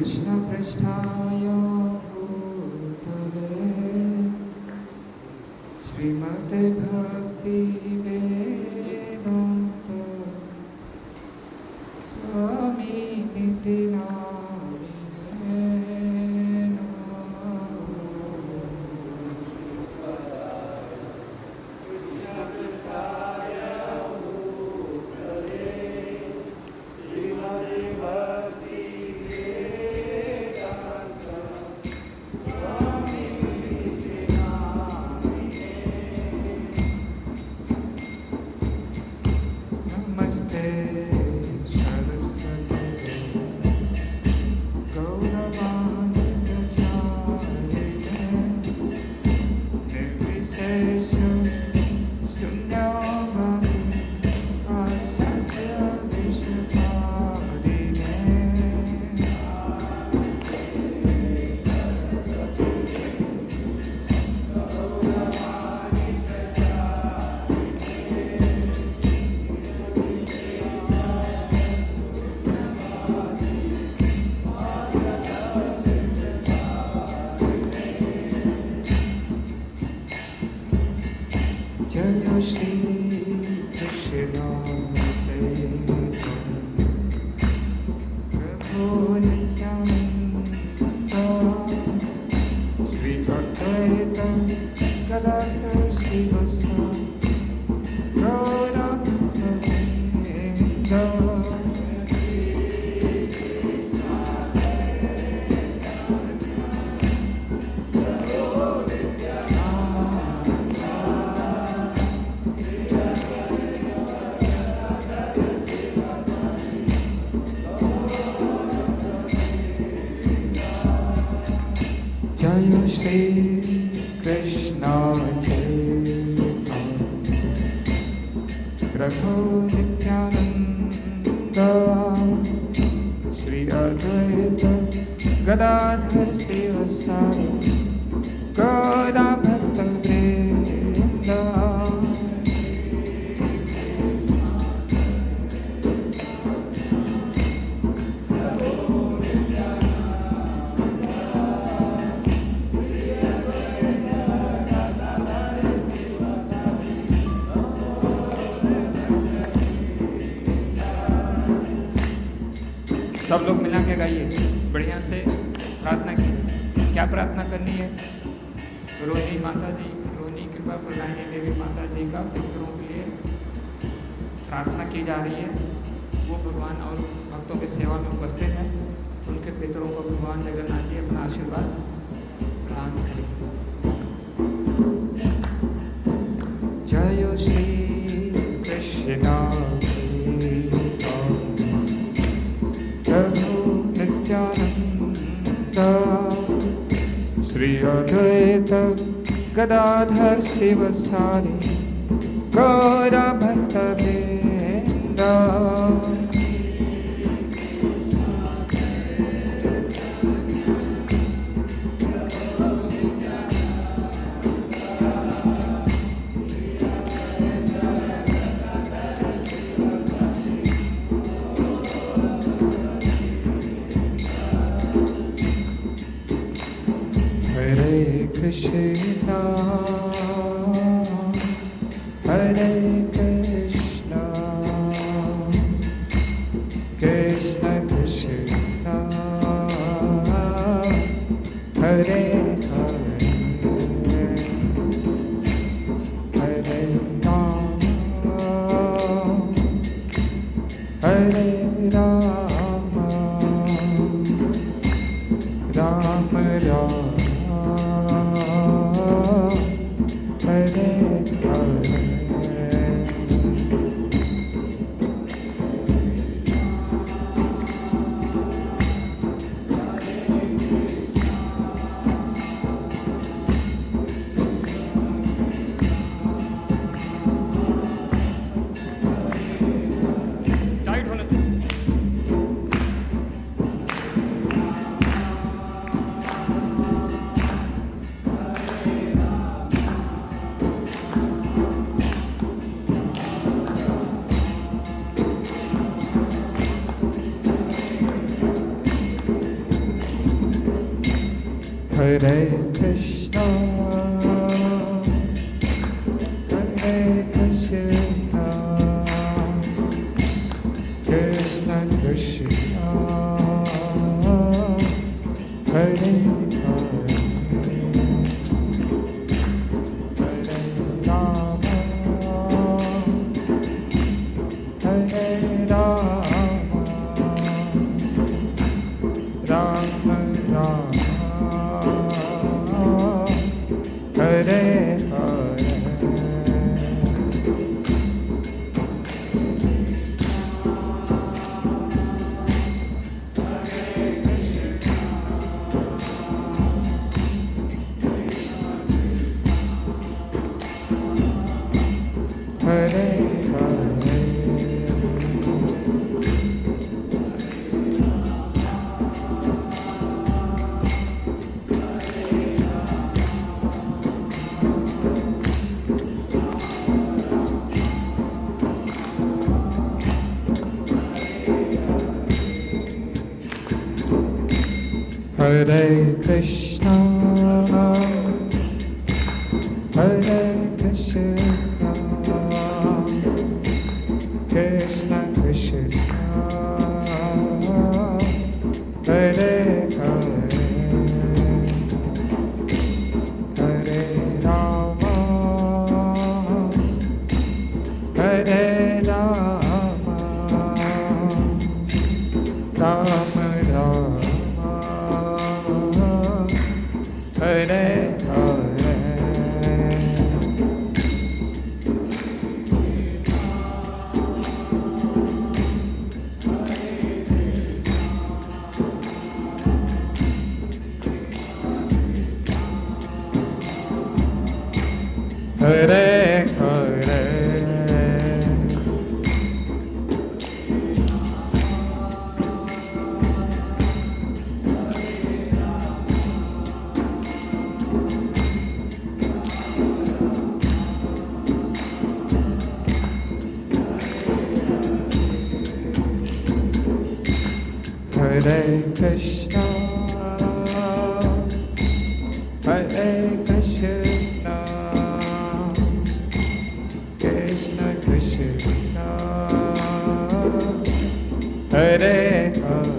कृष्णपृष्ठाय भूतले श्रीमते भक्ति वेदांत स्वामी नित्यानंद नमस्ते सरस्वती गौरवाणी प्रचारिणे निर्विशेष शून्यवादी असत्य विषपादिने जय श्री कृष्ण प्रभु नित्यानंद श्री अद्वैत गदाधर शिवसादि गौरभक्तवृंद जय श्री कृष्ण चैतन्य प्रभु नित्यानंद श्री अद्वैत गदाधर शिवसादि गौरभक्तवृंद सब लोग मिला के गाइए बढ़िया से प्रार्थना की। क्या प्रार्थना करनी है? रोहिणी माता जी, रोहिणी कृपा प्रदायिनी देवी माता जी का पितरों के लिए प्रार्थना की जा रही है। वो भगवान और भक्तों की सेवा में उपस्थित हैं। उनके पितरों को भगवान जगन्नाथ जी अपना आशीर्वाद प्रदान करें। जय श्री कृष्ण प्रभु नित्यानंद श्री अद्वैत गदाधर शिवसादि गौरभक्तवृंद हरे कृष्णा हरे कृष्णा कृष्ण कृष्णा हरे हरे हरे राम हरे राम राम राम हरे हरे टाइट होने दे। Hare Krishna, Hare Krishna, Krishna Krishna, Hare Hare, Hare Rama, Hare Rama, Rama Rama, Hare Hare. Hare Hare Krishna, Hare Krishna, Krishna Krishna, Hare Hare, Hare Rama, Hare Rama, Rama Rama, Hare Hare. Hare Hare, Hare Krishna, Hare Krishna, Krishna Krishna, Hare Hare,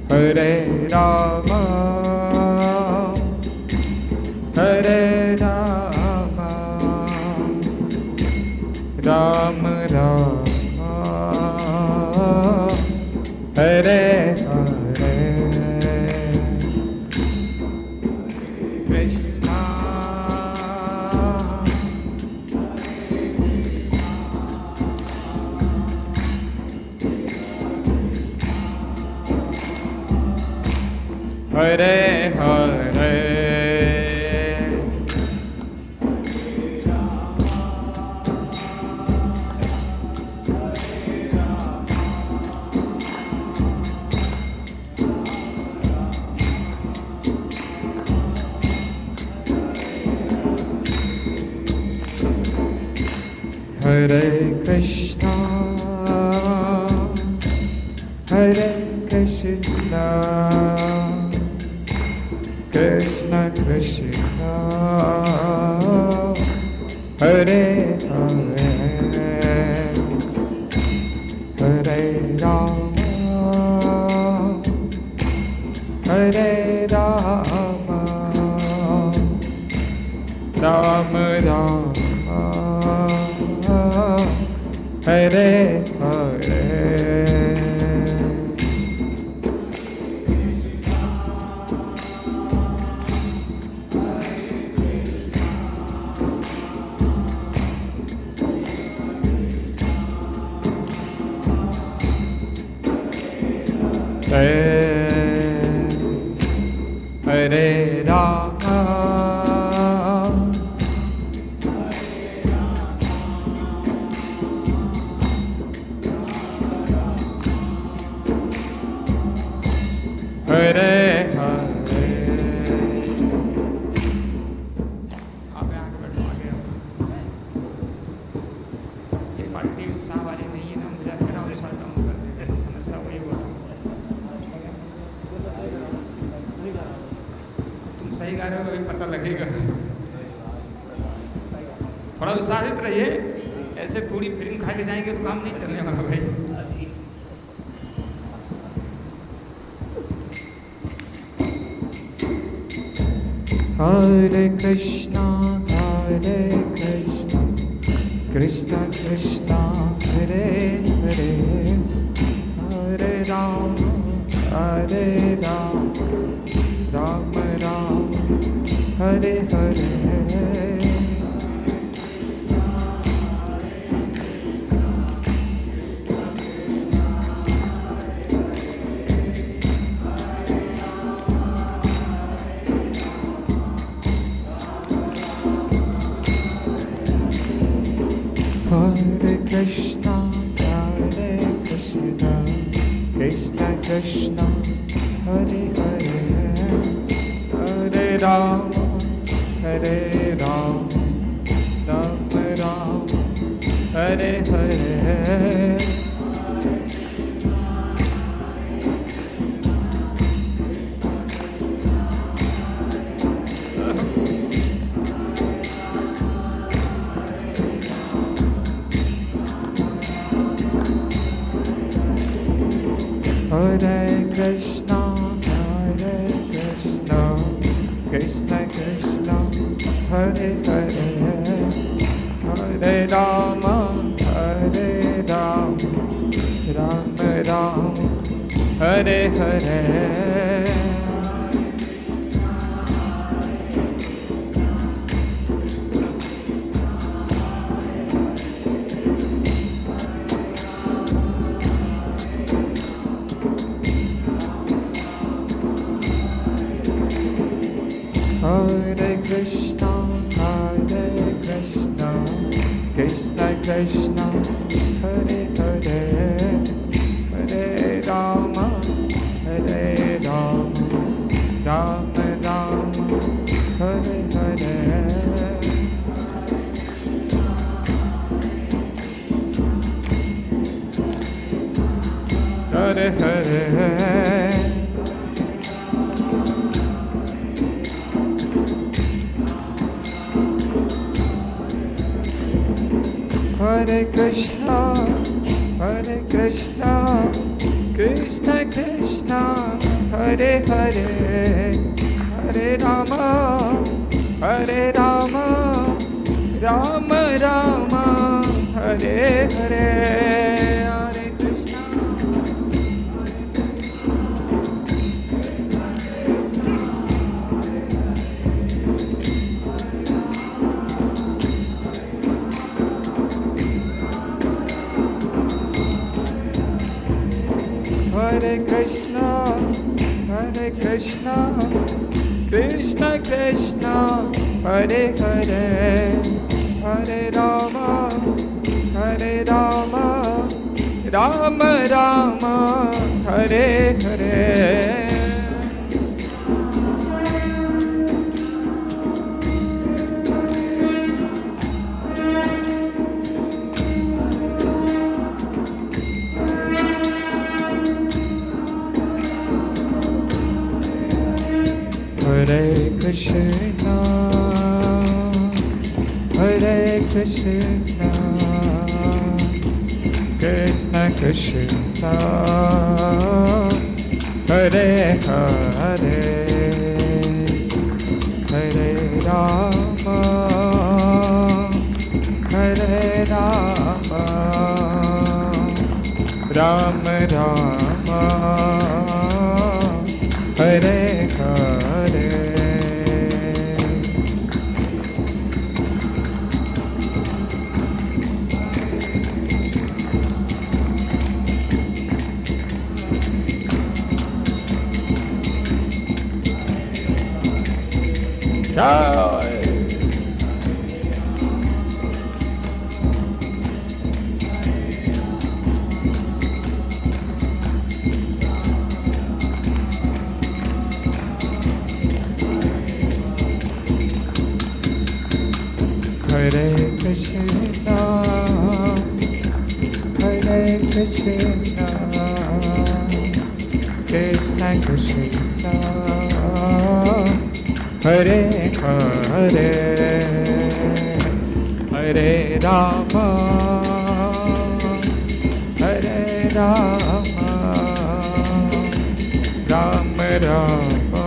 Hare Rama, Hare Rama, Rama Rama, Hare Hare, Krishna, Hare Hare, Hare Krishna, Hare Krishna, Krishna Krishna, Hare Hare, Hare Rama, Hare Rama, Rama Rama, Hare Hare. Hare Rama, Hare Hare. आप आगे बढ़ो, आगे आओ। ये party उत्साह वाली नहीं है ना, मुझे अपना उत्साह डाउन कर देते, समस्या वही बोल रहा हूँ। जा रहे हो अभी पता लगेगा। थोड़ा उत्साहित रहिए, ऐसे पूरी फिल्म खा के जाएंगे तो काम नहीं चलने वाला भाई। Hare Krishna, Krishna Krishna, Hare Hare, Hare Rama, Rama Rama, Hare Hare. Hare Krishna, Krishna Krishna, Hare Hare, Hare Rama, Rama Rama, Hare Hare. Hare Krishna, Krishna Krishna, Hare Hare, Hare Rama, Rama Rama, Hare Hare. Hare Krishna, Krishna Krishna, Hare Hare, Hare Rama, Rama Rama, Hare Hare. Hare Hare. Hare Krishna, Krishna Krishna, Hare Hare, Hare Rama, Rama Rama, Hare Hare. Hare Krishna. Hare Krishna, Krishna Krishna, Hare Hare, Hare Rama, Rama Rama, Hare Hare. Hare Krishna, Krishna Krishna, Hare Hare, Hare Rama, Rama Rama, Hare Hare. Jai. Hare Krishna, Krishna Krishna, Hare Hare Hare Rama Hare Rama Rama Rama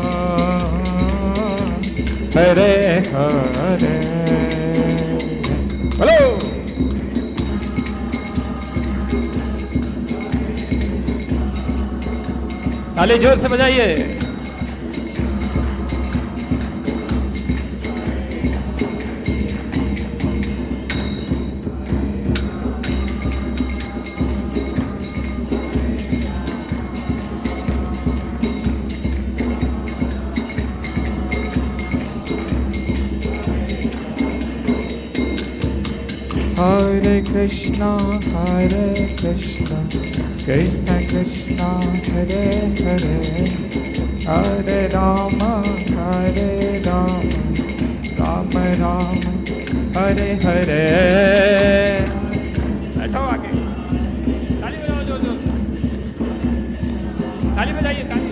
Hare Hare Hello. ताली जोर से बजाइए। Hare Krishna, Krishna Krishna, Hare Hare, Hare Rama, Rama Rama, Hare Hare। बैठो आगे, ताली बजाओ जोर जोर से, ताली बजाइए ताली।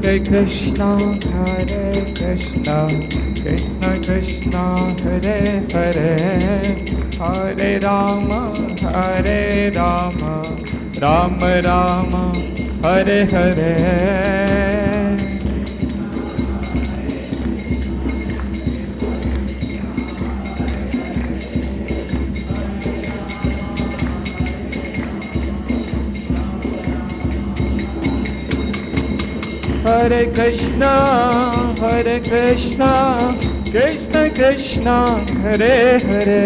Hare Krishna, Krishna Krishna, Hare Hare, Hare Rama, Rama Rama, Hare Hare। Hare Krishna, Krishna Krishna, Hare Hare,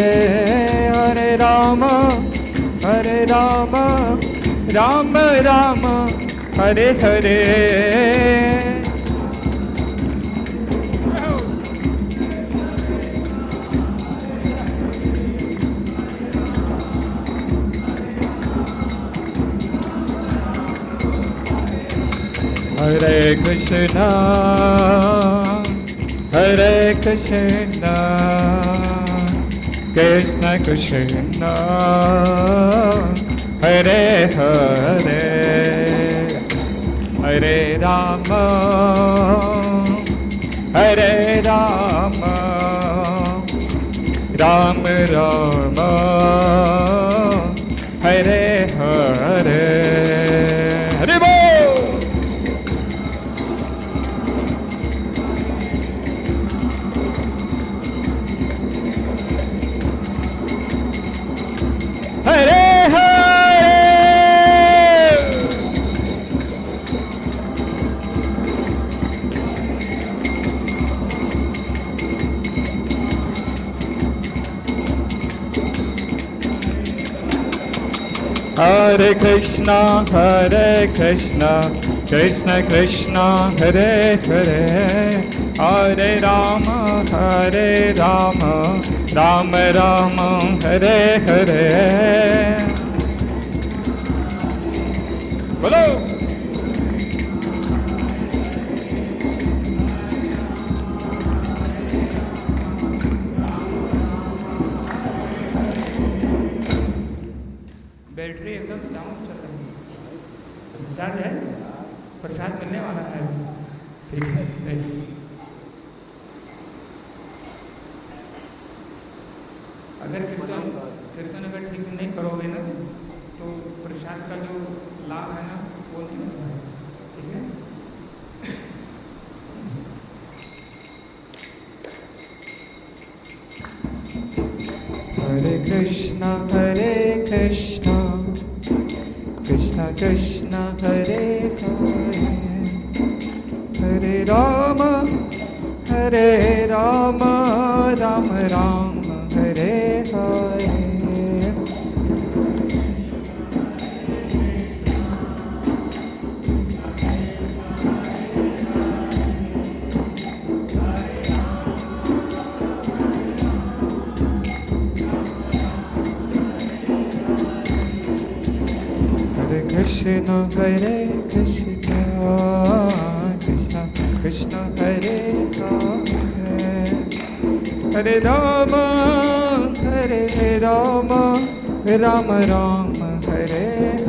Hare Rama, Rama Rama, Hare Hare। Hare Krishna, Krishna Krishna, Hare Hare, Hare Rama, Rama Rama, Hare Hare। Hare Bol। Hare Hare Hare Krishna, Krishna Krishna, Hare Hare, Hare Rama, Rama Rama, Hare Hare। बोलो। Battery एकदम down चल रही है। Charge है, प्रसाद मिलने वाला है। ठीक है, अगर कीर्तन अगर ठीक से नहीं करोगे ना तो प्रसाद का जो लाभ है ना वो नहीं मिलता है। ठीक है। Hare Krishna, Krishna Krishna, Hare Hare, Hare Rama, Rama Rama, Hare Hare। Krishna, Krishna Krishna, Hare Hare, Hare Rama, Ram Ram Hare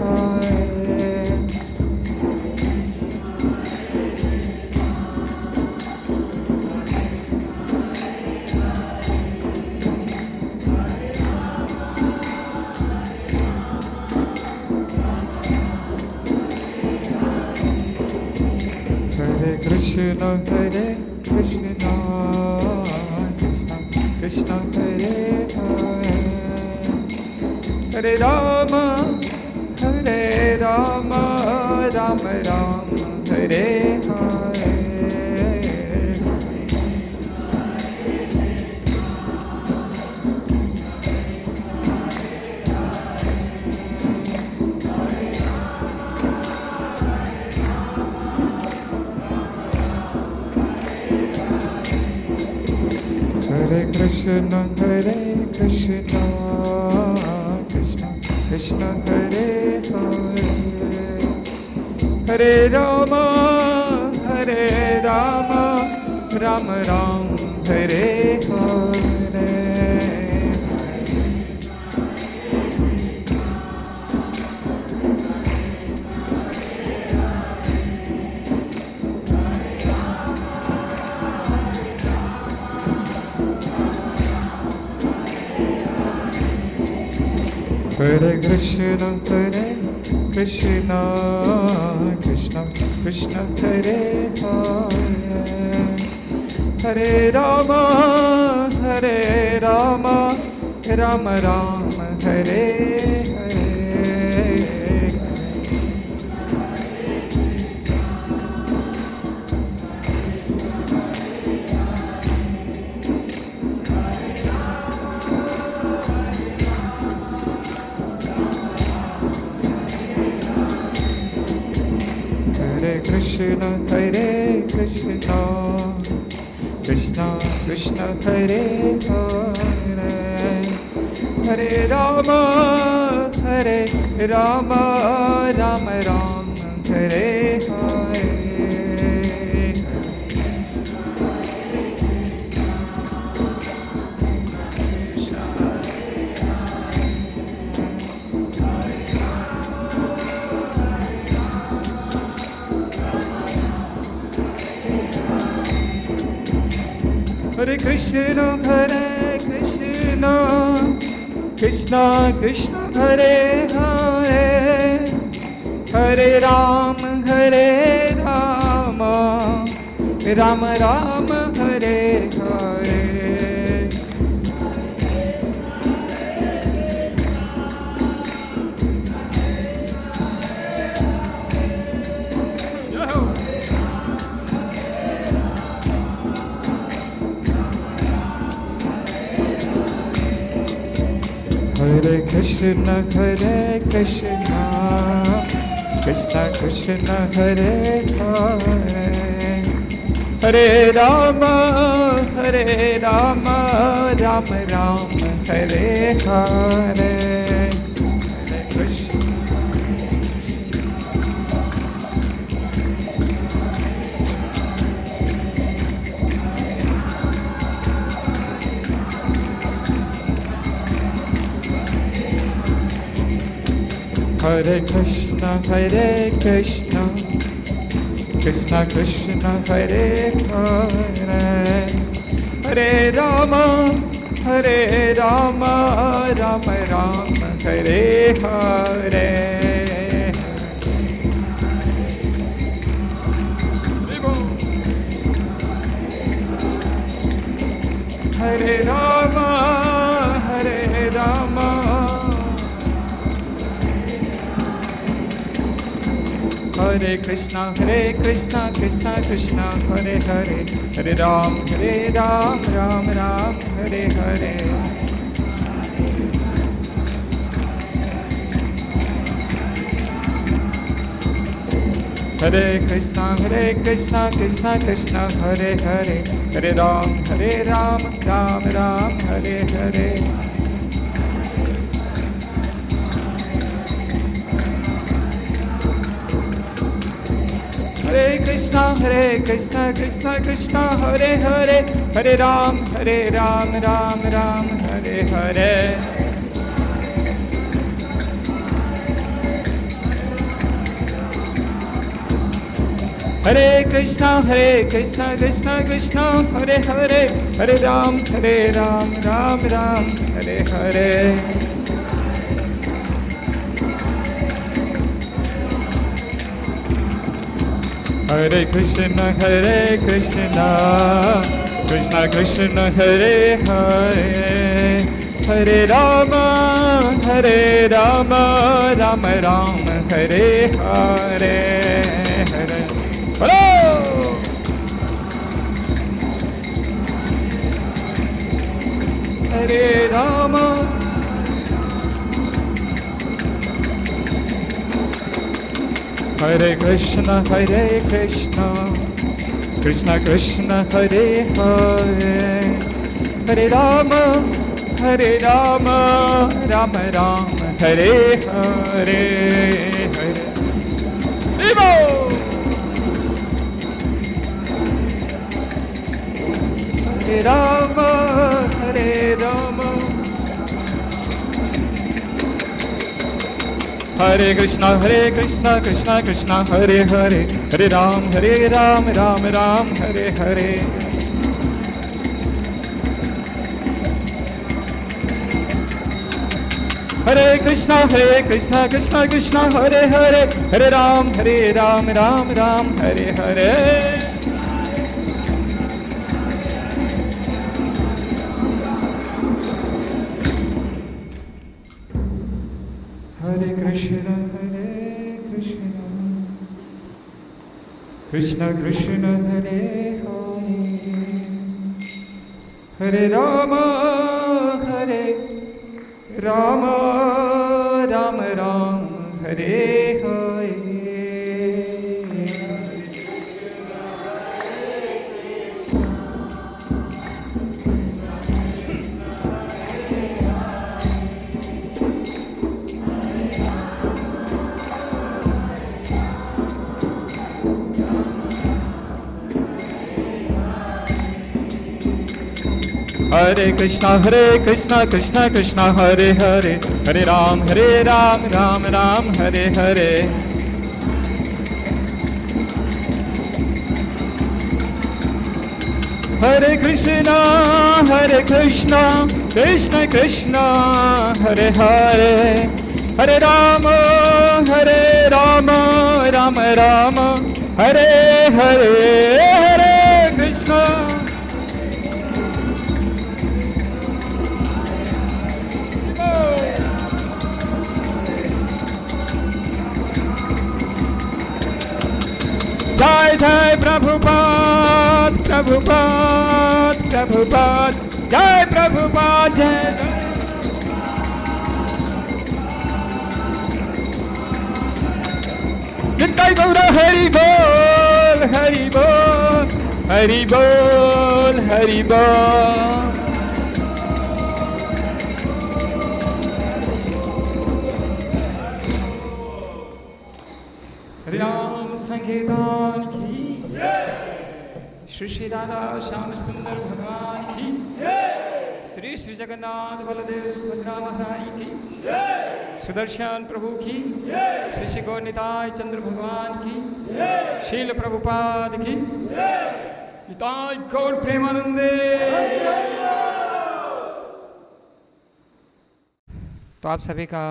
Hare Krishna Hare Krishna Krishna Krishna Hare Hare Hare Rama Hare Rama Rama Rama Hare Hare Hare Krishna Krishna Krishna Hare Hare Hare Rama Rama Rama Hare Hare Hare Krishna Krishna Krishna Krishna Hare Hare Hare Rama Rama Rama Hare Hare Hare Krishna Krishna Krishna Hare Hare Hare Rama Rama Rama Hare Hare Hare Krishna Krishna Krishna Hare Hare Hare Rama Rama Rama Hare Hare Hare Krishna Krishna Krishna Hare Hare Hare Rama Rama Rama Hare Hare Hare Krishna Hare Krishna Krishna Krishna Hare Hare Hare Rama Rama Rama Hare Hare Hare Rama Hare Krishna Krishna Krishna Hare Hare Hare Ram Ram Hare Hare Hare Krishna Krishna Krishna Hare Hare Hare Ram Ram Hare Hare Hare Krishna Krishna Krishna Hare Hare Hare Ram Ram Hare Hare Hare Krishna Krishna Krishna Hare Hare, Hare Ram Ram Ram, Hare Hare. Hare Krishna Krishna Krishna Hare Hare, Hare Rama Ram Ram, Hare Hare. Hare Hello! Hare Rama, Hare Krishna Krishna Krishna Hare Hare, Hare Rama Ram Ram, Hare Hare. Hare Devo! Hare Rama Hare Krishna Krishna Krishna Hare Hare, Hare Ram Ram Ram, Hare Hare. Hare Krishna Krishna Krishna Hare Hare, Hare Ram Ram, Hare Hare. Hare Krishna Krishna Krishna Hare Hare, Hare Rama Ram Ram, Hare Hare. Hare Krishna Krishna Hare Hare, Hare Ram Ram Hare Hare. Hare Krishna Krishna Krishna Hare Hare, Hare Rama Ram Ram, Hare Hare. Hare Krishna Jai Jai Prabhupada, Jai Prabhupada, Jai Nitai Gaura, Hari Bol, Hari Bol, Hari Bol, Hari Bol. Hari Ram Sankirtan ki Shri Shri Radha Shyam Sundar Bhagwan ki Shri Shri Jagannath Baladev Subhadra Maharani ki Sudarshan Prabhu ki Shri Shri Gaur Nitai Chandra Bhagwan ki Srila Prabhupada ki Nitai Gaur Premanande. तो आप सभी का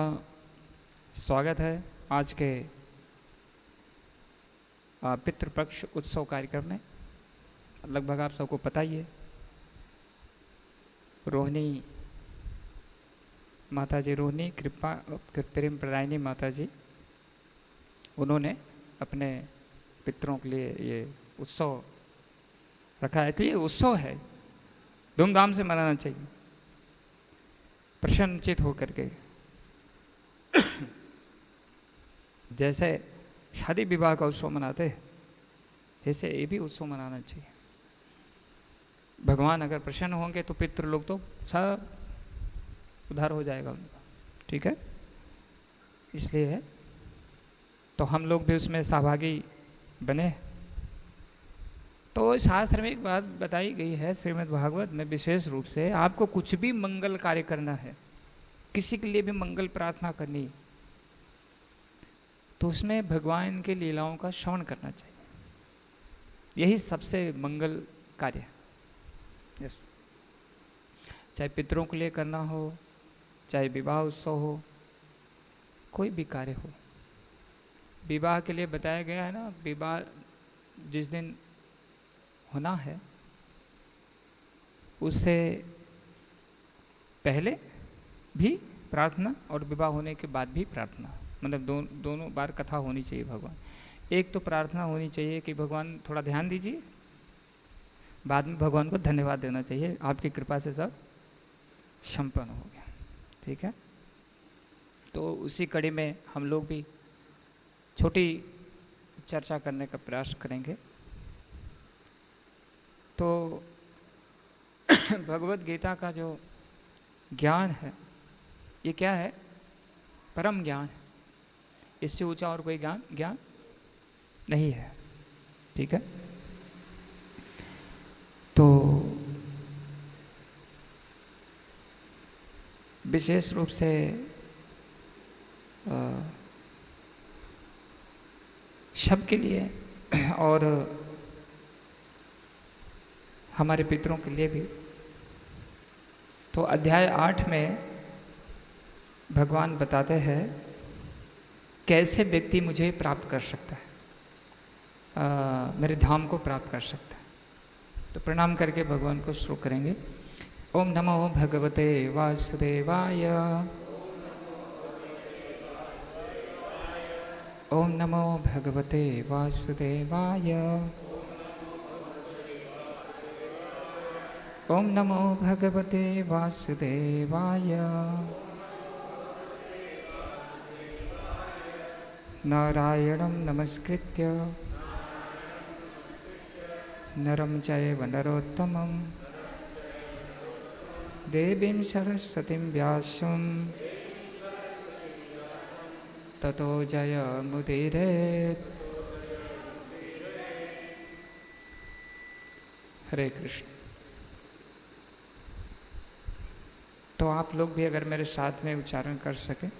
स्वागत है आज के पितृपक्ष उत्सव कार्यक्रम में। लगभग आप सबको पता ही है, रोहिणी माताजी, रोहिणी कृपा प्रेम प्रदायिनी माताजी, उन्होंने अपने पितरों के लिए ये उत्सव रखा है। तो ये उत्सव है, धूमधाम से मनाना चाहिए, प्रसन्नचित होकर के। जैसे शादी विवाह का उत्सव मनाते हैं, ऐसे ये भी उत्सव मनाना चाहिए। भगवान अगर प्रसन्न होंगे तो पितृ लोग तो सब उद्धार हो जाएगा उनका, ठीक है। इसलिए है तो हम लोग भी उसमें सहभागी बने। तो शास्त्र में एक बात बताई गई है श्रीमद् भागवत में, विशेष रूप से आपको कुछ भी मंगल कार्य करना है, किसी के लिए भी मंगल प्रार्थना करनी, तो उसमें भगवान के लीलाओं का श्रवण करना चाहिए। यही सबसे मंगल कार्य है। यस, चाहे पितरों के लिए करना हो, चाहे विवाह उत्सव हो, कोई भी कार्य हो। विवाह के लिए बताया गया है ना, विवाह जिस दिन होना है उससे पहले भी प्रार्थना और विवाह होने के बाद भी प्रार्थना, मतलब दोनों बार कथा होनी चाहिए भगवान। एक तो प्रार्थना होनी चाहिए कि भगवान थोड़ा ध्यान दीजिए, बाद में भगवान को धन्यवाद देना चाहिए, आपकी कृपा से सब संपन्न हो गया। ठीक है, तो उसी कड़ी में हम लोग भी छोटी चर्चा करने का प्रयास करेंगे। तो भगवत गीता का जो ज्ञान है ये क्या है? परम ज्ञान है। इससे ऊंचा और कोई ज्ञान नहीं है। ठीक है, तो विशेष रूप से सबके लिए और हमारे पितरों के लिए भी, तो अध्याय 8 में भगवान बताते हैं कैसे व्यक्ति मुझे प्राप्त कर सकता है, मेरे धाम को प्राप्त कर सकता है। तो प्रणाम करके भगवान को श्लोक करेंगे। ओम नमो भगवते वासुदेवाय, ओम नमो भगवते वासुदेवाय, ओम नमो भगवते वासुदेवाय। नारायणं नमस्कृत्य नरं चैव नरोत्तमं देवीं सरस्वतीं व्यासं ततो जयमुदीरयेत्। हरे कृष्ण। तो आप लोग भी अगर मेरे साथ में उच्चारण कर सकें।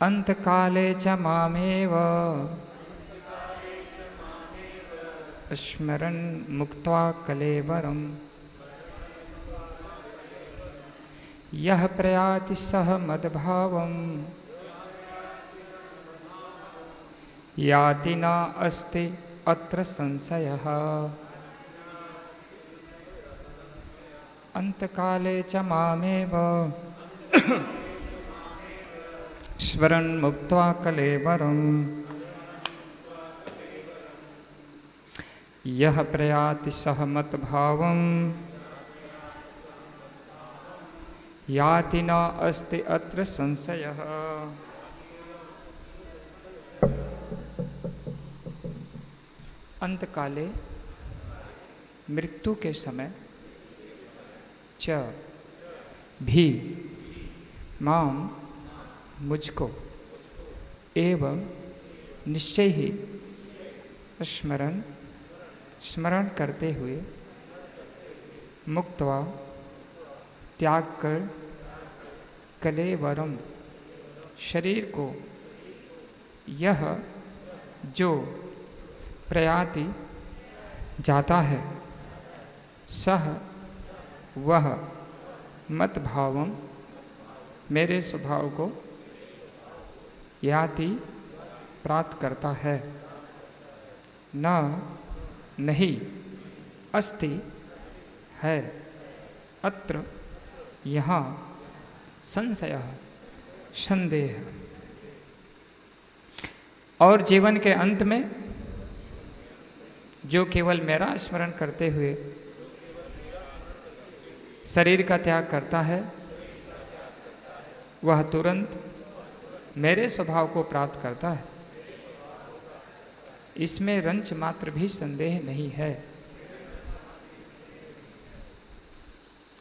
अंतकाले च मामेव स्मरन् मुक्त्वा कलेवरम् यः प्रयाति सः मद्भावम् याति न अस्ति अत्र संशयः। अंतकाले च मामेव स्मरन् मुक्त्वा कलेवरम् यः प्रयाति सः मद्भावम् याति न अस्ति अत्र संशयः। अंतकाले मृत्यु के समय च भी माम मुझको एवं निश्चय ही स्मरण करते हुए मुक्त्वा त्याग कर कलेवरम शरीर को यह जो प्रयाति जाता है सह वह मत भावम मेरे स्वभाव को याति प्राप्त करता है न नहीं अस्ति है अत्र यहाँ संशय संदेह। और जीवन के अंत में जो केवल मेरा स्मरण करते हुए शरीर का त्याग करता है वह तुरंत मेरे स्वभाव को प्राप्त करता है। इसमें रंच मात्र भी संदेह नहीं है।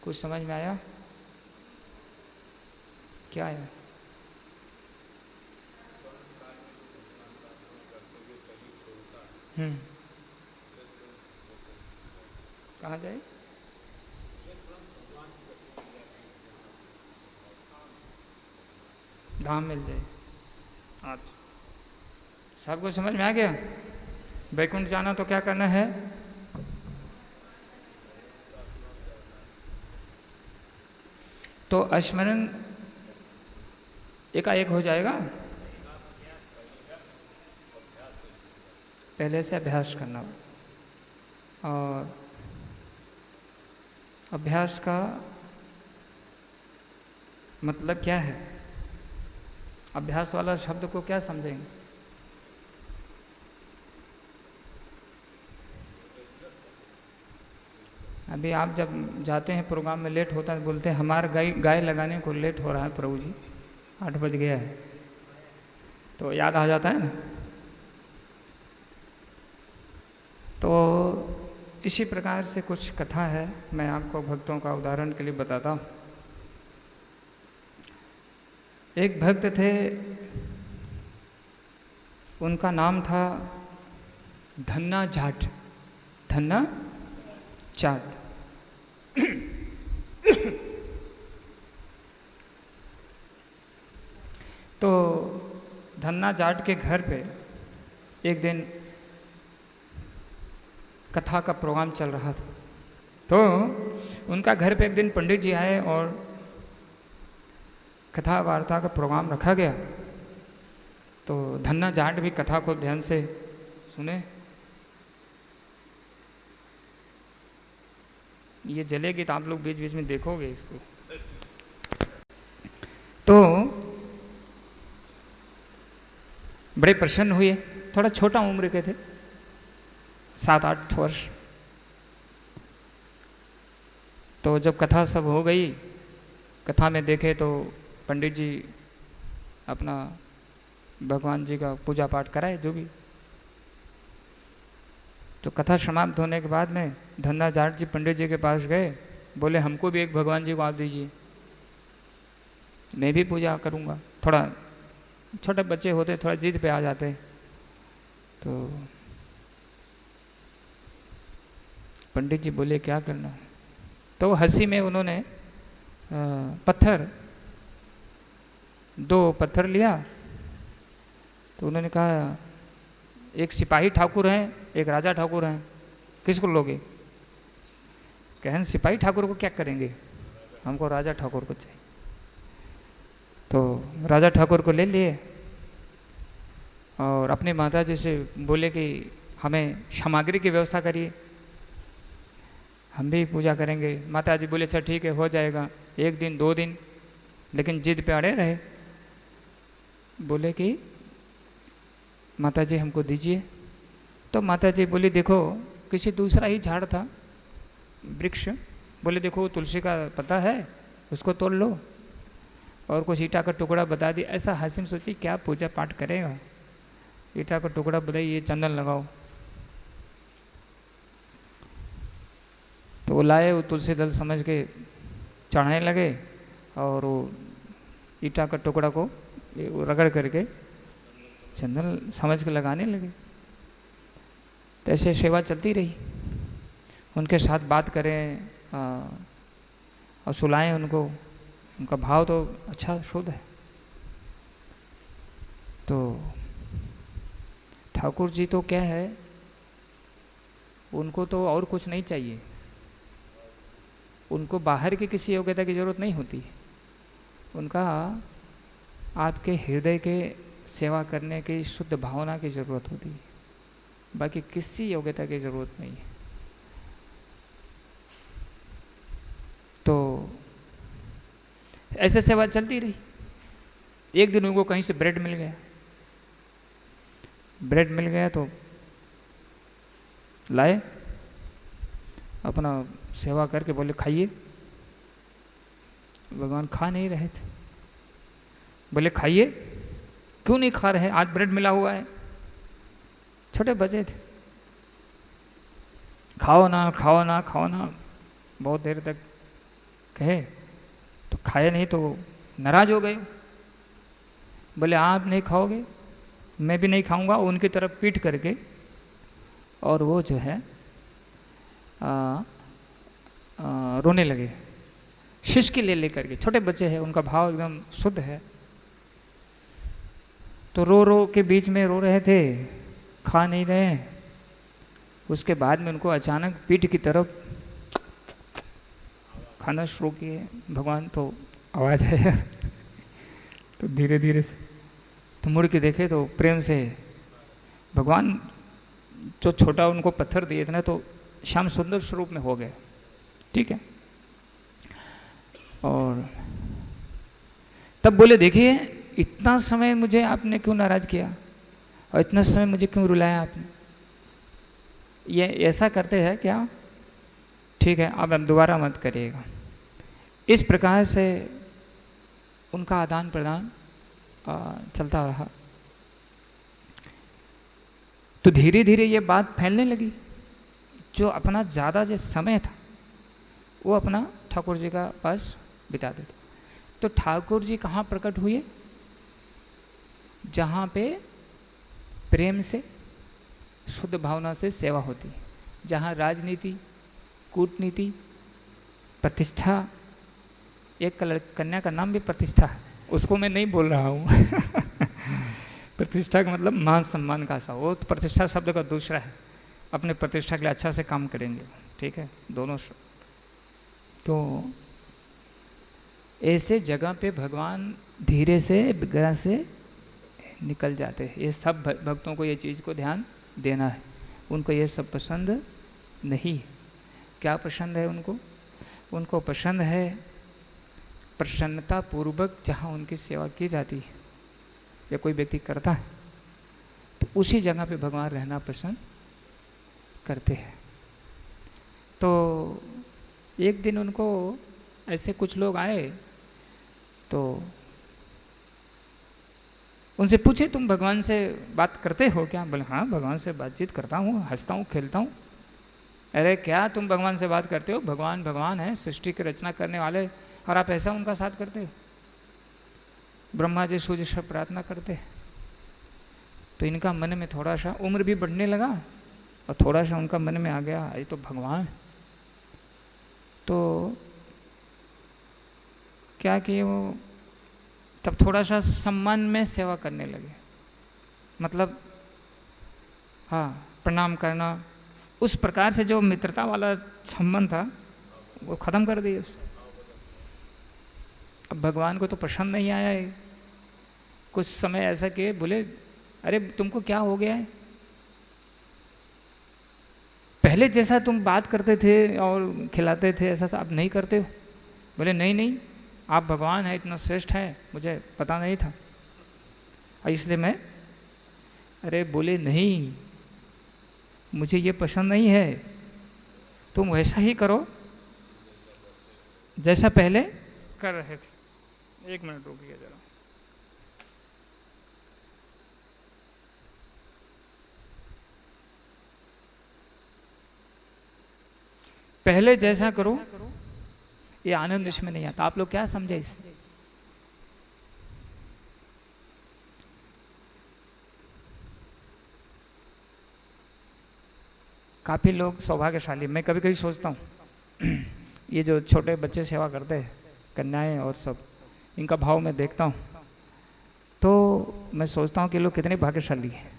कुछ समझ में आया? क्या है? कहाँ जाए? धाम मिल जाए। अच्छा, सबको समझ में आ गया? वैकुंठ जाना तो क्या करना है? तो स्मरण एकाएक हो जाएगा? पहले से अभ्यास करना। और अभ्यास का मतलब क्या है? अभ्यास वाला शब्द को क्या समझेंगे? अभी आप जब जाते हैं प्रोग्राम में लेट होता है, बोलते हैं हमारा गाय लगाने को लेट हो रहा है प्रभु जी, 8 बज गया है, तो याद आ जाता है ना। तो इसी प्रकार से कुछ कथा है, मैं आपको भक्तों का उदाहरण के लिए बताता हूँ। एक भक्त थे, उनका नाम था धन्ना जाट। धन्ना जाट। तो धन्ना जाट के घर पे एक दिन कथा का प्रोग्राम चल रहा था। तो उनका घर पे एक दिन पंडित जी आए और कथा वार्ता का प्रोग्राम रखा गया। तो धन्ना जाट भी कथा को ध्यान से सुने। ये जलेगी तो आप लोग बीच बीच में देखोगे इसको। तो बड़े प्रसन्न हुए। थोड़ा छोटा उम्र के थे, 7-8 वर्ष। तो जब कथा सब हो गई, कथा में देखे तो पंडित जी अपना भगवान जी का पूजा पाठ कराए जो भी। तो कथा समाप्त होने के बाद में धन्ना जाट जी पंडित जी के पास गए, बोले हमको भी एक भगवान जी को आप दीजिए, मैं भी पूजा करूंगा। थोड़ा छोटे बच्चे होते, थोड़ा जिद पे आ जाते। तो पंडित जी बोले क्या करना है? तो हंसी में उन्होंने पत्थर, 2 पत्थर लिया। तो उन्होंने कहा एक सिपाही ठाकुर हैं, एक राजा ठाकुर हैं, किसको लोगे? कहें सिपाही ठाकुर को क्या करेंगे, हमको राजा ठाकुर को चाहिए। तो राजा ठाकुर को ले लिए और अपने माता जी से बोले कि हमें सामग्री की व्यवस्था करिए, हम भी पूजा करेंगे। माता जी बोले अच्छा ठीक है, हो जाएगा, 1 दिन 2 दिन, लेकिन जिद पे अड़े रहे। बोले कि माता जी हमको दीजिए। तो माता जी बोली देखो, किसी दूसरा ही झाड़ था, वृक्ष, बोले देखो तुलसी का पत्ता है, उसको तोड़ लो, और कुछ ईटा का टुकड़ा बता दी। ऐसा हंसी में सोची क्या पूजा पाठ करेगा, ईटा का टुकड़ा बताइए, चंदन लगाओ। तो वो लाए, वो तुलसी दल समझ के चढ़ाने लगे और वो ईटा का टुकड़ा को रगड़ करके चंदन समझ के लगाने लगे। तो ऐसे सेवा चलती रही। उनके साथ बात करें और सुलाएं उनको, उनका भाव तो अच्छा शुद्ध है। तो ठाकुर जी तो क्या है, उनको तो और कुछ नहीं चाहिए, उनको बाहर की किसी योग्यता की जरूरत नहीं होती। उनका आपके हृदय के सेवा करने की शुद्ध भावना की जरूरत होती है, बाकी किसी योग्यता की जरूरत नहीं है। तो ऐसे सेवा चलती रही। एक दिन उनको कहीं से ब्रेड मिल गया। ब्रेड मिल गया तो लाए, अपना सेवा करके बोले खाइए। भगवान खा नहीं रहे थे। बोले खाइए। क्यों नहीं खा रहे, आज ब्रेड मिला हुआ है। छोटे बच्चे थे, खाओ ना खाओ ना खाओ ना, बहुत देर तक कहे तो खाए नहीं, तो नाराज हो गए। बोले आप नहीं खाओगे, मैं भी नहीं खाऊंगा। उनकी तरफ पीठ करके और वो जो है रोने लगे, शिश्की ले लेकर के। छोटे बच्चे हैं, उनका भाव एकदम शुद्ध है। तो रो रो के बीच में रो रहे थे, खा नहीं रहे। उसके बाद में उनको अचानक पीठ की तरफ खाना शुरू किए। भगवान तो आवाज आया तो धीरे धीरे तो मुड़ के देखे तो प्रेम से भगवान जो छोटा उनको पत्थर दिए थे ना, तो श्याम सुंदर स्वरूप में हो गए। ठीक है। और तब बोले देखिए इतना समय मुझे आपने क्यों नाराज किया और इतना समय मुझे क्यों रुलाया आपने, ये ऐसा करते हैं क्या? ठीक है, अब दोबारा मत करिएगा। इस प्रकार से उनका आदान प्रदान चलता रहा। तो धीरे धीरे ये बात फैलने लगी। जो अपना ज़्यादा जो समय था वो अपना ठाकुर जी का पास बिताते थे। तो ठाकुर जी कहाँ प्रकट हुए? जहाँ पे प्रेम से शुद्ध भावना से सेवा होती, जहाँ राजनीति, कूटनीति, प्रतिष्ठा, एक कन्या का नाम भी प्रतिष्ठा है, उसको मैं नहीं बोल रहा हूँ प्रतिष्ठा का मतलब मान सम्मान का सा, वो तो प्रतिष्ठा शब्द का दूसरा है। अपने प्रतिष्ठा के लिए अच्छा से काम करेंगे, ठीक है, दोनों। तो ऐसे जगह पे भगवान धीरे से विग्रह से निकल जाते हैं। ये सब भक्तों को ये चीज़ को ध्यान देना है। उनको ये सब पसंद नहीं। क्या पसंद है उनको? उनको पसंद है प्रसन्नता पूर्वक जहाँ उनकी सेवा की जाती है या कोई व्यक्ति करता है तो उसी जगह पे भगवान रहना पसंद करते हैं। तो एक दिन उनको ऐसे कुछ लोग आए तो उनसे पूछे तुम भगवान से बात करते हो क्या? बोले हाँ भगवान से बातचीत करता हूँ, हंसता हूँ, खेलता हूँ। अरे क्या तुम भगवान से बात करते हो? भगवान भगवान है, सृष्टि की रचना करने वाले, और आप ऐसा उनका साथ करते हो? ब्रह्मा जी सूर्य सब प्रार्थना करते हैं। तो इनका मन में थोड़ा सा उम्र भी बढ़ने लगा और थोड़ा सा उनका मन में आ गया ये तो भगवान। तो क्या किए वो, तब थोड़ा सा सम्मान में सेवा करने लगे। मतलब हाँ, प्रणाम करना, उस प्रकार से जो मित्रता वाला संबंध था वो खत्म कर दिए। अब भगवान को तो पसंद नहीं आया है। कुछ समय ऐसा किए, बोले अरे तुमको क्या हो गया है? पहले जैसा तुम बात करते थे और खिलाते थे ऐसा अब नहीं करते हो। बोले नहीं नहीं, आप भगवान है, इतना श्रेष्ठ है, मुझे पता नहीं था और इसलिए मैं। अरे बोले नहीं, मुझे ये पसंद नहीं है, तुम वैसा ही करो जैसा पहले कर रहे थे। एक मिनट रुकिए जरा। पहले जैसा करो, ये आनंद इसमें नहीं आता। आप लोग क्या समझे इससे? काफी लोग सौभाग्यशाली, मैं कभी कभी सोचता हूँ ये जो छोटे बच्चे सेवा करते हैं, कन्याएं और सब, इनका भाव मैं देखता हूँ तो मैं सोचता हूँ कि लोग कितने भाग्यशाली हैं।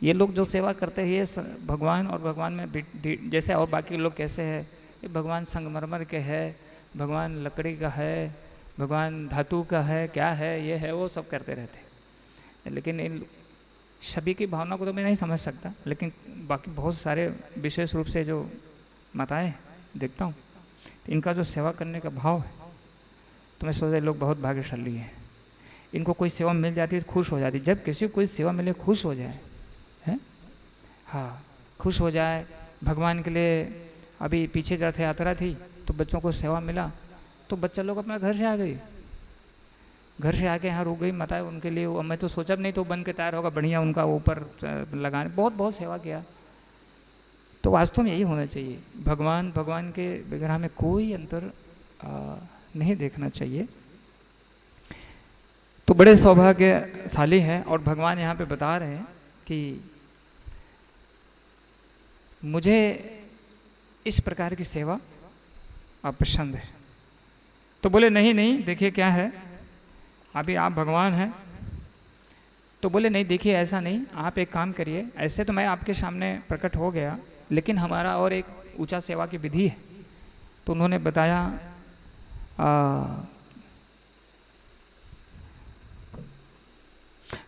ये लोग जो सेवा करते हैं ये भगवान, और भगवान में जैसे और बाकी लोग कैसे हैं, ये भगवान संगमरमर के है, भगवान लकड़ी का है, भगवान धातु का है, क्या है, ये है, वो सब करते रहते हैं। लेकिन इन सभी की भावना को तो मैं नहीं समझ सकता, लेकिन बाकी बहुत सारे विशेष रूप से जो माताएं देखता हूँ, इनका जो सेवा करने का भाव है, तो मैं सोचता लोग बहुत भाग्यशाली हैं। इनको कोई सेवा मिल जाती है खुश हो जाती। जब किसी को कोई सेवा मिले खुश हो जाए, है हाँ, खुश हो जाए भगवान के लिए। अभी पीछे रथ यात्रा थी तो बच्चों को सेवा मिला तो बच्चा लोग अपना घर से आ गए, घर से आके यहाँ रुक गई माता उनके लिए। मैं तो सोचा भी नहीं तो बन के तैयार होगा बढ़िया, उनका ऊपर लगाने, बहुत बहुत सेवा किया। तो वास्तव में यही होना चाहिए। भगवान भगवान के विग्रह में कोई अंतर नहीं देखना चाहिए। तो बड़े सौभाग्यशाली है। और भगवान यहाँ पे बता रहे हैं कि मुझे इस प्रकार की सेवा पसंद है। तो बोले नहीं नहीं, देखिए क्या है, अभी आप भगवान हैं, तो बोले नहीं देखिए ऐसा नहीं, आप एक काम करिए, ऐसे तो मैं आपके सामने प्रकट हो गया, लेकिन हमारा और एक ऊंचा सेवा की विधि है। तो उन्होंने बताया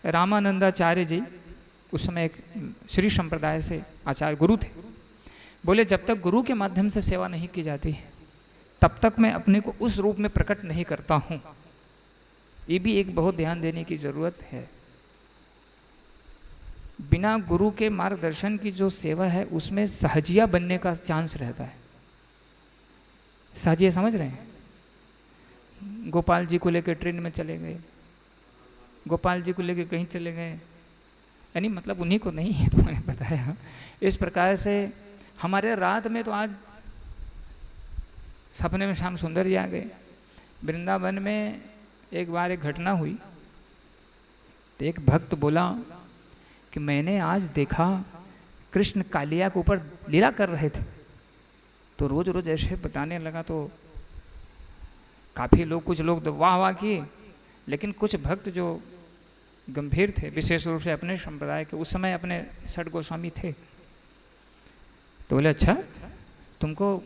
रामानंदाचार्य जी उस समय एक श्री संप्रदाय से आचार्य गुरु थे। बोले जब तक गुरु के माध्यम से सेवा नहीं की जाती तब तक मैं अपने को उस रूप में प्रकट नहीं करता हूं। ये भी एक बहुत ध्यान देने की जरूरत है। बिना गुरु के मार्गदर्शन की जो सेवा है उसमें सहजिया बनने का चांस रहता है। सहजिया समझ रहे हैं? गोपाल जी को लेकर ट्रेन में चले गए, गोपाल जी को लेकर कहीं चले गए, यानी मतलब उन्हीं को नहीं है, तो मैंने बताया इस प्रकार से हमारे रात में तो आज सपने में श्याम सुंदर जी आ गए। वृंदावन में एक बार एक घटना हुई तो एक भक्त बोला कि मैंने आज देखा कृष्ण कालिया के ऊपर लीला कर रहे थे। तो रोज रोज ऐसे बताने लगा तो काफी लोग, कुछ लोग तो वाह वाह किए, लेकिन कुछ भक्त जो गंभीर थे, विशेष रूप से अपने संप्रदाय के, उस समय अपने षट गोस्वामी थे, तो बोले अच्छा तुमको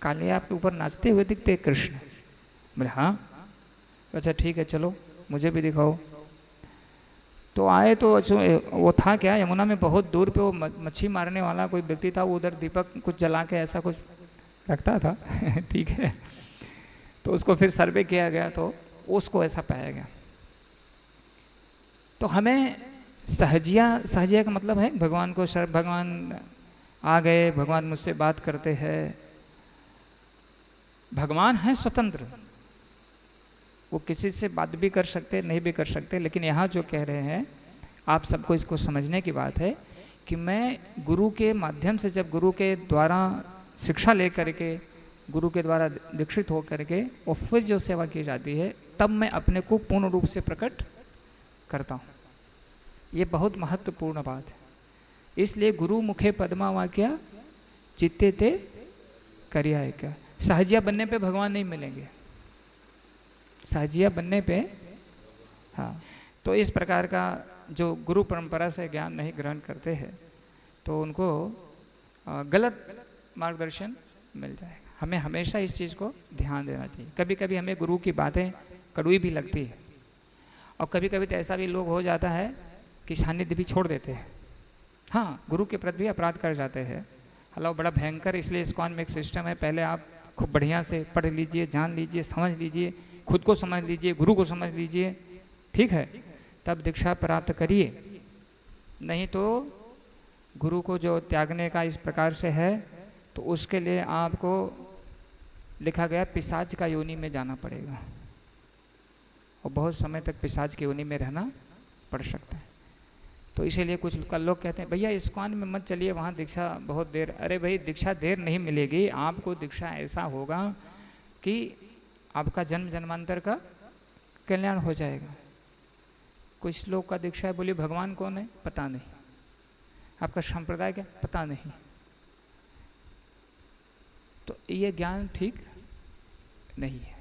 कालिया के ऊपर नाचते हुए दिखते कृष्ण? बोले हाँ। अच्छा ठीक है चलो मुझे भी दिखाओ। तो आए तो वो था क्या, यमुना में बहुत दूर पे वो मच्छी मारने वाला कोई व्यक्ति था, वो उधर दीपक कुछ जला के ऐसा कुछ रखता था ठीक है। तो उसको फिर सर्वे किया गया तो उसको ऐसा पाया गया। तो हमें सहजिया का मतलब है भगवान को भगवान आ गए, भगवान मुझसे बात करते हैं। भगवान है स्वतंत्र, वो किसी से बात भी कर सकते नहीं भी कर सकते, लेकिन यहाँ जो कह रहे हैं आप सबको इसको समझने की बात है कि मैं गुरु के माध्यम से, जब गुरु के द्वारा शिक्षा लेकर के, गुरु के द्वारा दीक्षित होकर के और फिर जो सेवा की जाती है, तब मैं अपने को पूर्ण रूप से प्रकट करता हूँ। ये बहुत महत्वपूर्ण बात है। इसलिए गुरु मुखे पद्मा वाक्या चित्ते ते करिया है क्या। सहजिया बनने पे भगवान नहीं मिलेंगे, सहजिया बनने पे हाँ। तो इस प्रकार का जो गुरु परंपरा से ज्ञान नहीं ग्रहण करते हैं तो उनको गलत मार्गदर्शन मिल जाएगा। हमें हमेशा इस चीज़ को ध्यान देना चाहिए। कभी कभी हमें गुरु की बातें कड़वी भी लगती है, और कभी कभी तो ऐसा भी लोग हो जाता है कि सानिध्य भी छोड़ देते हैं। हाँ, गुरु के प्रति भी अपराध कर जाते हैं। हालांकि बड़ा भयंकर, इसलिए इस्कॉन में एक सिस्टम है, पहले आप खूब बढ़िया से पढ़ लीजिए, जान लीजिए, समझ लीजिए, खुद को समझ लीजिए, गुरु को समझ लीजिए, ठीक है, तब दीक्षा प्राप्त करिए। नहीं तो गुरु को जो त्यागने का इस प्रकार से है तो उसके लिए आपको लिखा गया पिशाच का योनि में जाना पड़ेगा, और बहुत समय तक पिशाच की योनि में रहना पड़ सकता है। तो इसीलिए कुछ लोग कहते हैं भैया इस्कॉन में मत चलिए, वहाँ दीक्षा बहुत देर। अरे भाई दीक्षा देर नहीं मिलेगी, आपको दीक्षा ऐसा होगा कि आपका जन्म जन्मांतर का कल्याण हो जाएगा। कुछ लोग का दीक्षा है, बोलिए भगवान कौन है पता नहीं, आपका संप्रदाय क्या पता नहीं। तो ये ज्ञान ठीक नहीं है।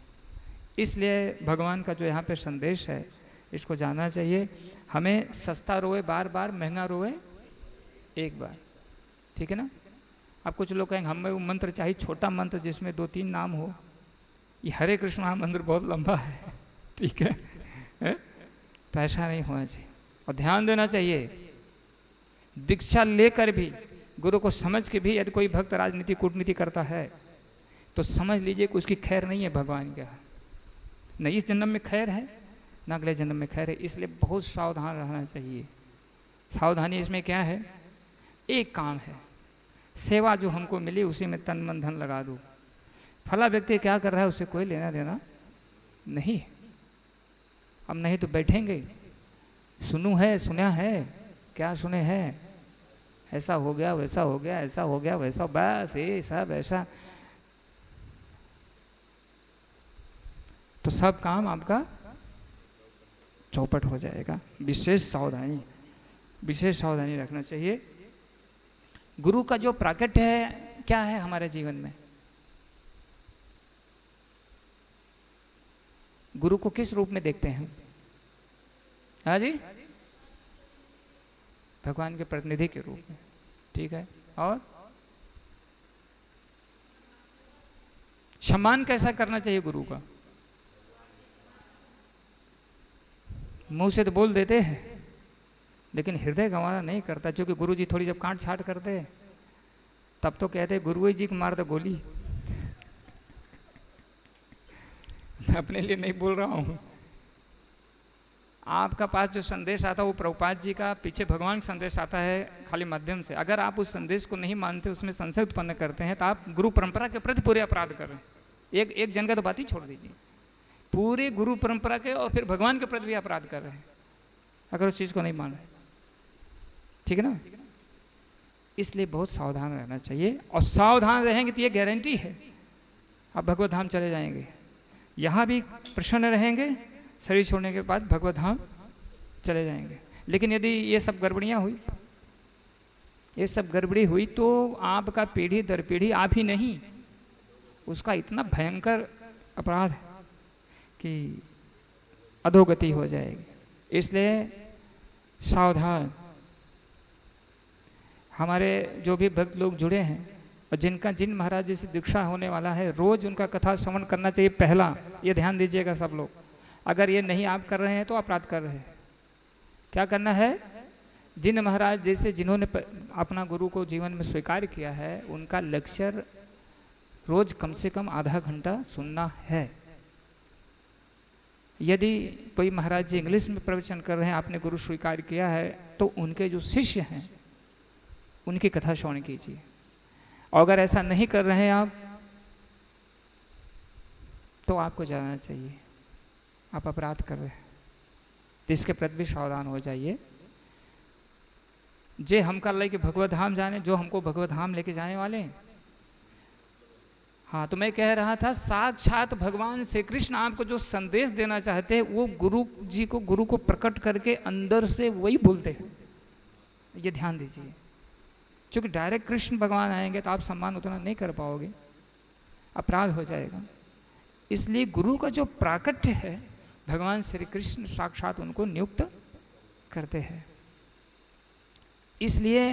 इसलिए भगवान का जो यहाँ पे संदेश है इसको जानना चाहिए। हमें सस्ता रोए बार बार, महंगा रोए एक बार, ठीक है ना। अब कुछ लोग कहेंगे हमें वो मंत्र चाहिए छोटा मंत्र जिसमें 2-3 नाम हो। ये हरे कृष्ण महामंत्र बहुत लंबा है, ठीक है? तो ऐसा नहीं होना चाहिए। और ध्यान देना चाहिए, दीक्षा लेकर भी, गुरु को समझ के भी यदि कोई भक्त राजनीति कूटनीति करता है तो समझ लीजिए कि उसकी खैर नहीं है भगवान का। न इस जन्म में खैर है न अगले जन्म में खैर है। इसलिए बहुत सावधान रहना चाहिए। सावधानी इसमें क्या है, एक काम है, सेवा जो हमको मिली उसी में तन मन धन लगा दो। फला व्यक्ति क्या कर रहा है उससे कोई लेना देना नहीं। हम नहीं तो बैठेंगे, सुनू है, सुना है, क्या सुने हैं, ऐसा हो गया वैसा हो गया, ऐसा हो गया वैसा, बस ये सब ऐसा। तो सब काम आपका चौपट हो जाएगा। विशेष सावधानी रखना चाहिए। गुरु का जो प्राकट्य है क्या है हमारे जीवन में, गुरु को किस रूप में देखते हैं? हाँ जी, भगवान के प्रतिनिधि के रूप में, ठीक है। और सम्मान कैसा करना चाहिए गुरु का? मुंह से तो बोल देते हैं लेकिन हृदय गंवारा नहीं करता, क्योंकि गुरु जी थोड़ी जब काट छाट करते हैं तब तो कहते गुरु जी को मार दो गोली। मैं अपने लिए नहीं बोल रहा हूं, आपका पास जो संदेश आता है वो प्रभुपाद जी का, पीछे भगवान का संदेश आता है खाली माध्यम से। अगर आप उस संदेश को नहीं मानते, उसमें संशय उत्पन्न करते हैं, तो आप गुरु परंपरा के प्रति पूरे अपराध कर रहे हैं। एक जन का तो बात ही छोड़ दीजिए, पूरे गुरु परंपरा के और फिर भगवान के प्रति भी अपराध कर रहे हैं अगर उस चीज को नहीं मान रहे, ठीक है ना। इसलिए बहुत सावधान रहना चाहिए, और सावधान रहेंगे तो ये गारंटी है आप भगवत धाम चले जाएंगे। यहां भी प्रसन्न रहेंगे, शरीर छोड़ने के बाद भगवत धाम चले जाएंगे। लेकिन यदि ये सब गड़बड़ियां हुई, ये सब गड़बड़ी हुई, तो आपका पीढ़ी दर पीढ़ी, आप ही नहीं, उसका इतना भयंकर अपराध है कि अधोगति हो जाएगी। इसलिए सावधान। हमारे जो भी भक्त लोग जुड़े हैं और जिन महाराज जी से दीक्षा होने वाला है, रोज उनका कथा श्रवण करना चाहिए पहला, ये ध्यान दीजिएगा सब लोग। अगर ये नहीं आप कर रहे हैं तो अपराध कर रहे हैं। क्या करना है? जिन महाराज जैसे जिन्होंने अपना गुरु को जीवन में स्वीकार किया है, उनका लेक्चर रोज कम से कम आधा घंटा सुनना है। यदि कोई महाराज जी इंग्लिश में प्रवचन कर रहे हैं, आपने गुरु स्वीकार किया है, तो उनके जो शिष्य हैं उनकी कथा श्रवण कीजिए। और अगर ऐसा नहीं कर रहे हैं आप, तो आपको जानना चाहिए आप अपराध कर रहे हैं, तो इसके प्रति भी सावधान हो जाइए। जे हम कर ले कि भगवत धाम जाने, जो हमको भगवत धाम लेके जाने वाले हैं। हाँ, तो मैं कह रहा था, साक्षात भगवान श्री कृष्ण आपको जो संदेश देना चाहते हैं, वो गुरु को प्रकट करके अंदर से वही बोलते हैं। ये ध्यान दीजिए, क्योंकि डायरेक्ट कृष्ण भगवान आएंगे तो आप सम्मान उतना नहीं कर पाओगे, अपराध हो जाएगा। इसलिए गुरु का जो प्राकट्य है, भगवान श्री कृष्ण साक्षात उनको नियुक्त करते हैं। इसलिए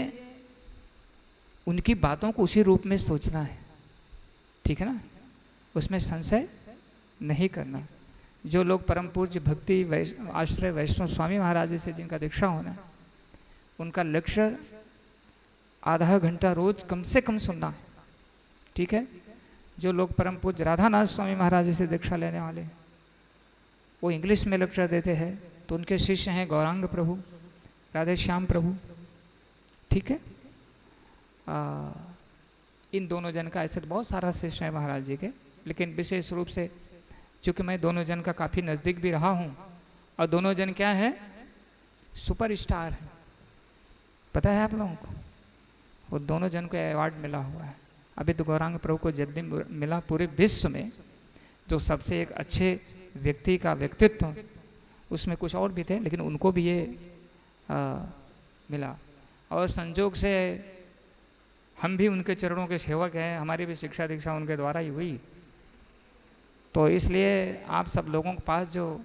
उनकी बातों को उसी रूप में सोचना है, ठीक है ना, उसमें संशय नहीं करना। जो लोग परम पूज्य भक्ति आश्रय वैष्णव स्वामी महाराज से जिनका दीक्षा होना है, उनका लक्ष्य आधा घंटा रोज कम से कम सुनना है, ठीक है। जो लोग परम पूज्य राधानाथ स्वामी महाराज से दीक्षा लेने वाले, वो इंग्लिश में लेक्चर देते हैं, तो उनके शिष्य हैं गौरांग प्रभु, राधे श्याम प्रभु, ठीक है। इन दोनों जन का ऐसे तो बहुत सारा शिष्य है महाराज जी के, लेकिन विशेष रूप से चूंकि मैं दोनों जन का काफी नजदीक भी रहा हूं, और दोनों जन क्या है, सुपरस्टार है, पता है आप लोगों को। वो दोनों जन को अवार्ड मिला हुआ है। अभी तो गौरांग प्रभु को जल्दी मिला पूरे विश्व में जो सबसे एक अच्छे व्यक्ति का व्यक्तित्व, उसमें कुछ और भी थे लेकिन उनको भी ये मिला। और संजोग से हम भी उनके चरणों के सेवक हैं, हमारी भी शिक्षा दीक्षा उनके द्वारा ही हुई। तो इसलिए आप सब लोगों के पास जो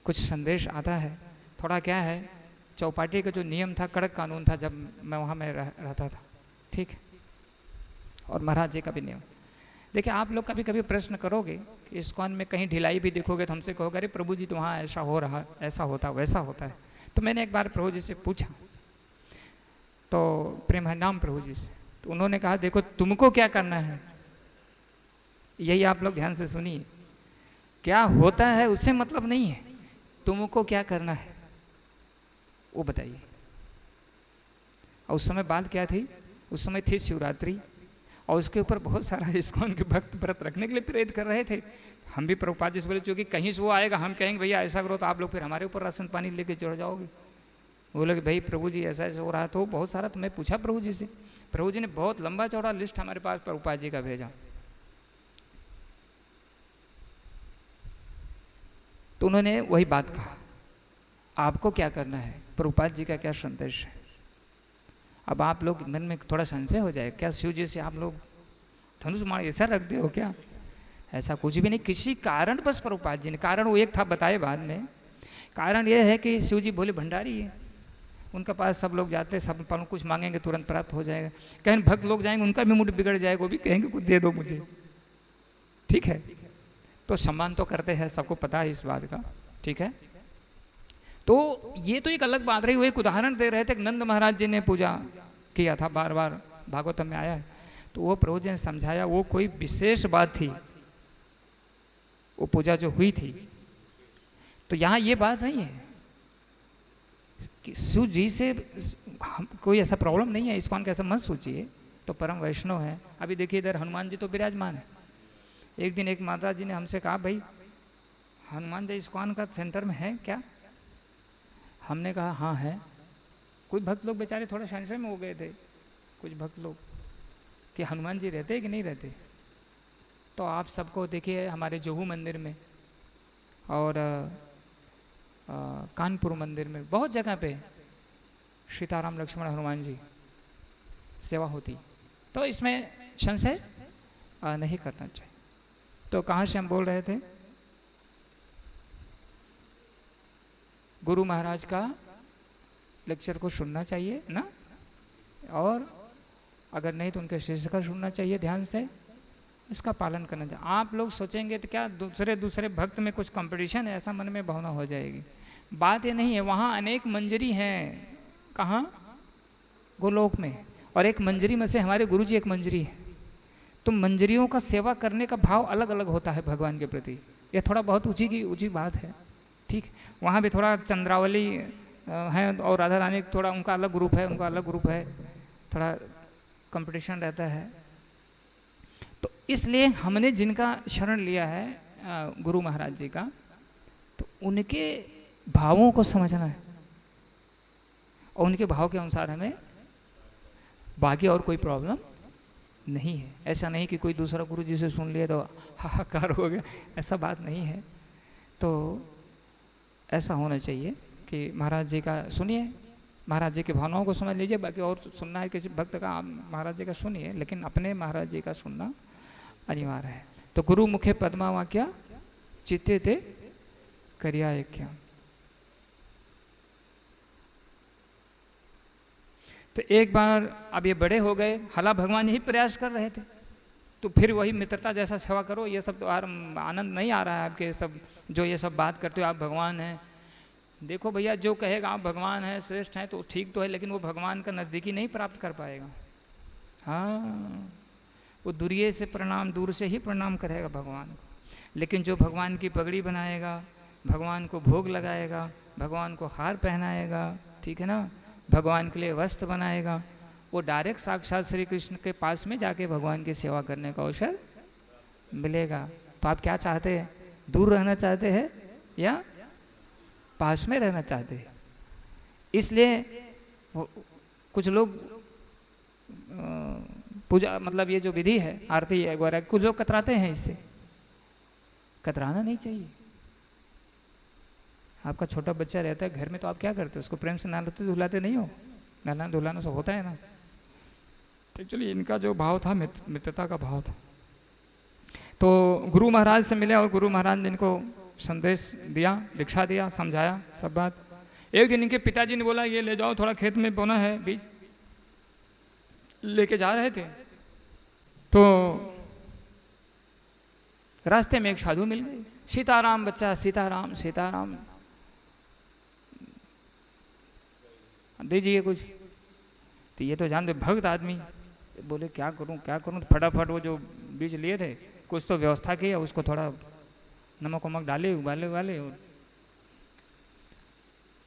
कुछ संदेश आता है, थोड़ा क्या है, चौपाटी का जो नियम था, कड़क कानून था जब मैं वहाँ में रहता था, ठीक है। और महाराज जी का भी नियम। देखिए, आप लोग कभी कभी प्रश्न करोगे कि इस्कॉन में कहीं ढिलाई भी दिखोगे तो हमसे कहोगे, अरे प्रभु जी तो वहाँ ऐसा हो रहा, ऐसा होता, वैसा होता है। तो मैंने एक बार प्रभु जी से पूछा, तो प्रेमानंद प्रभु जी से, तो उन्होंने कहा, देखो तुमको क्या करना है, यही आप लोग ध्यान से सुनिए, क्या होता है उससे मतलब नहीं है, तुमको क्या करना है वो बताइए। और उस समय बात क्या थी, उस समय थी शिवरात्रि, और उसके ऊपर बहुत सारा इस्कॉन के भक्त व्रत रखने के लिए प्रेरित कर रहे थे। हम भी प्रभुपाद जी से बोले, क्योंकि कहीं से वो आएगा, हम कहेंगे भैया ऐसा करो, तो आप लोग फिर हमारे ऊपर राशन पानी लेके चढ़ जाओगे। बोले कि भाई प्रभु जी ऐसा ऐसा हो रहा, तो बहुत सारा। तो मैं पूछा प्रभु जी से, प्रभु जी ने बहुत लंबा चौड़ा लिस्ट हमारे पास प्रभुपाद जी का भेजा। तो उन्होंने वही बात कहा, आपको क्या करना है, प्रभुपाद जी का क्या संदेश है। अब आप लोग मन में थोड़ा संशय हो जाए, क्या शिव जी से आप लोग धनुष मार ऐसा रख दे हो क्या? ऐसा कुछ भी नहीं, किसी कारण बस प्रभुपाद जी ने, कारण वो एक था बताए बाद में। कारण यह है कि शिव जी भोले भंडारी है, उनके पास सब लोग जाते हैं, सब पर कुछ मांगेंगे तुरंत प्राप्त हो जाएगा। कहीं भक्त लोग जाएंगे, उनका भी मूड बिगड़ जाएगा, वो भी कहेंगे कुछ दे दो मुझे, ठीक है। तो सम्मान तो करते हैं, सबको पता है इस बात का, ठीक है। तो ये तो एक अलग बात रही। वो एक उदाहरण दे रहे थे, नंद महाराज जी ने पूजा किया था, बार बार भागवतम में आया है। तो वो प्रभु जी ने समझाया, वो कोई विशेष बात थी, वो पूजा जो हुई थी। तो यहां ये बात नहीं है कि शिव जी से कोई ऐसा प्रॉब्लम नहीं है, इस्कॉन का ऐसा मत सोचिए। तो परम वैष्णव है। अभी देखिए इधर हनुमान जी तो विराजमान है। एक दिन एक माता जी ने हमसे कहा, भाई हनुमान जी इस्कॉन का सेंटर में है क्या? हमने कहा हाँ है। कुछ भक्त लोग बेचारे थोड़ा संशय में हो गए थे, कुछ भक्त लोग, कि हनुमान जी रहते हैं कि नहीं रहते। तो आप सबको देखिए हमारे जोहू मंदिर में और कानपुर मंदिर में बहुत जगह पे सीताराम लक्ष्मण हनुमान जी सेवा होती। तो इसमें संशय नहीं करना चाहिए। तो कहाँ से हम बोल रहे थे? गुरु महाराज का लेक्चर को सुनना चाहिए ना, और अगर नहीं तो उनके शिष्य का सुनना चाहिए ध्यान से, इसका पालन करना चाहिए। आप लोग सोचेंगे तो क्या दूसरे भक्त में कुछ कंपटीशन है, ऐसा मन में भावना हो जाएगी। बात ये नहीं है। वहाँ अनेक मंजरी हैं। कहाँ? गोलोक में। और एक मंजरी में से हमारे गुरु जी एक मंजरी है। तो मंजरियों का सेवा करने का भाव अलग अलग होता है भगवान के प्रति। यह थोड़ा बहुत ऊंची बात है, ठीक। वहाँ भी थोड़ा चंद्रावली है और राधा रानी थोड़ा उनका अलग ग्रुप है, थोड़ा कंपटीशन रहता है। तो इसलिए हमने जिनका शरण लिया है गुरु महाराज जी का, तो उनके भावों को समझना है और उनके भाव के अनुसार हमें, बाकी और कोई प्रॉब्लम नहीं है। ऐसा नहीं कि कोई दूसरा गुरु जी से सुन लिया तो हाहाकार हो गया, ऐसा बात नहीं है। तो ऐसा होना चाहिए कि महाराज जी का सुनिए, महाराज जी की भावनाओं को समझ लीजिए। बाकी और सुनना है किसी भक्त का, आप महाराज जी का सुनिए, लेकिन अपने महाराज जी का सुनना अनिवार्य है। तो गुरु मुखे पद्मा वाक्या चित्ते ते करिया क्या। तो एक बार अब ये बड़े हो गए, हला भगवान यही प्रयास कर रहे थे, तो फिर वही मित्रता जैसा सेवा करो। ये सब तो आनंद नहीं आ रहा है आपके, सब जो ये सब बात करते हो आप भगवान हैं। देखो भैया, जो कहेगा आप भगवान हैं, श्रेष्ठ हैं, तो ठीक तो है, लेकिन वो भगवान का नज़दीकी नहीं प्राप्त कर पाएगा। हाँ, वो दूरिये से प्रणाम, दूर से ही प्रणाम करेगा भगवान को। लेकिन जो भगवान की पगड़ी बनाएगा, भगवान को भोग लगाएगा, भगवान को हार पहनाएगा, ठीक है ना, भगवान के लिए वस्त्र बनाएगा, वो डायरेक्ट साक्षात श्री कृष्ण के पास में जाके भगवान की सेवा करने का अवसर मिलेगा। तो आप क्या चाहते हैं? दूर रहना चाहते हैं या पास में रहना चाहते हैं? इसलिए कुछ लोग पूजा, मतलब ये जो विधि है आरती वगैरह, कुछ लोग कतराते हैं इससे। कतराना नहीं चाहिए। आपका छोटा बच्चा रहता है घर में, तो आप क्या करते हो? उसको प्रेम से नहलाते धुलाते नहीं हो? नहलाना धुलाना सब होता है ना। एक्चुअली इनका जो भाव था मित्रता का भाव था। तो गुरु महाराज से मिले और गुरु महाराज ने इनको संदेश दिया, दीक्षा दिया, समझाया सब बात। एक दिन इनके पिताजी ने बोला, ये ले जाओ, थोड़ा खेत में बोना है बीज। लेके जा रहे थे तो रास्ते में एक साधु मिल गए। सीताराम बच्चा, सीताराम सीताराम, दीजिए कुछ। तो ये तो जानते भक्त आदमी, बोले क्या करूं क्या करूं। फटाफट वो जो बीज लिए थे कुछ तो व्यवस्था की, उसको थोड़ा नमक वमक डाले, उबाले।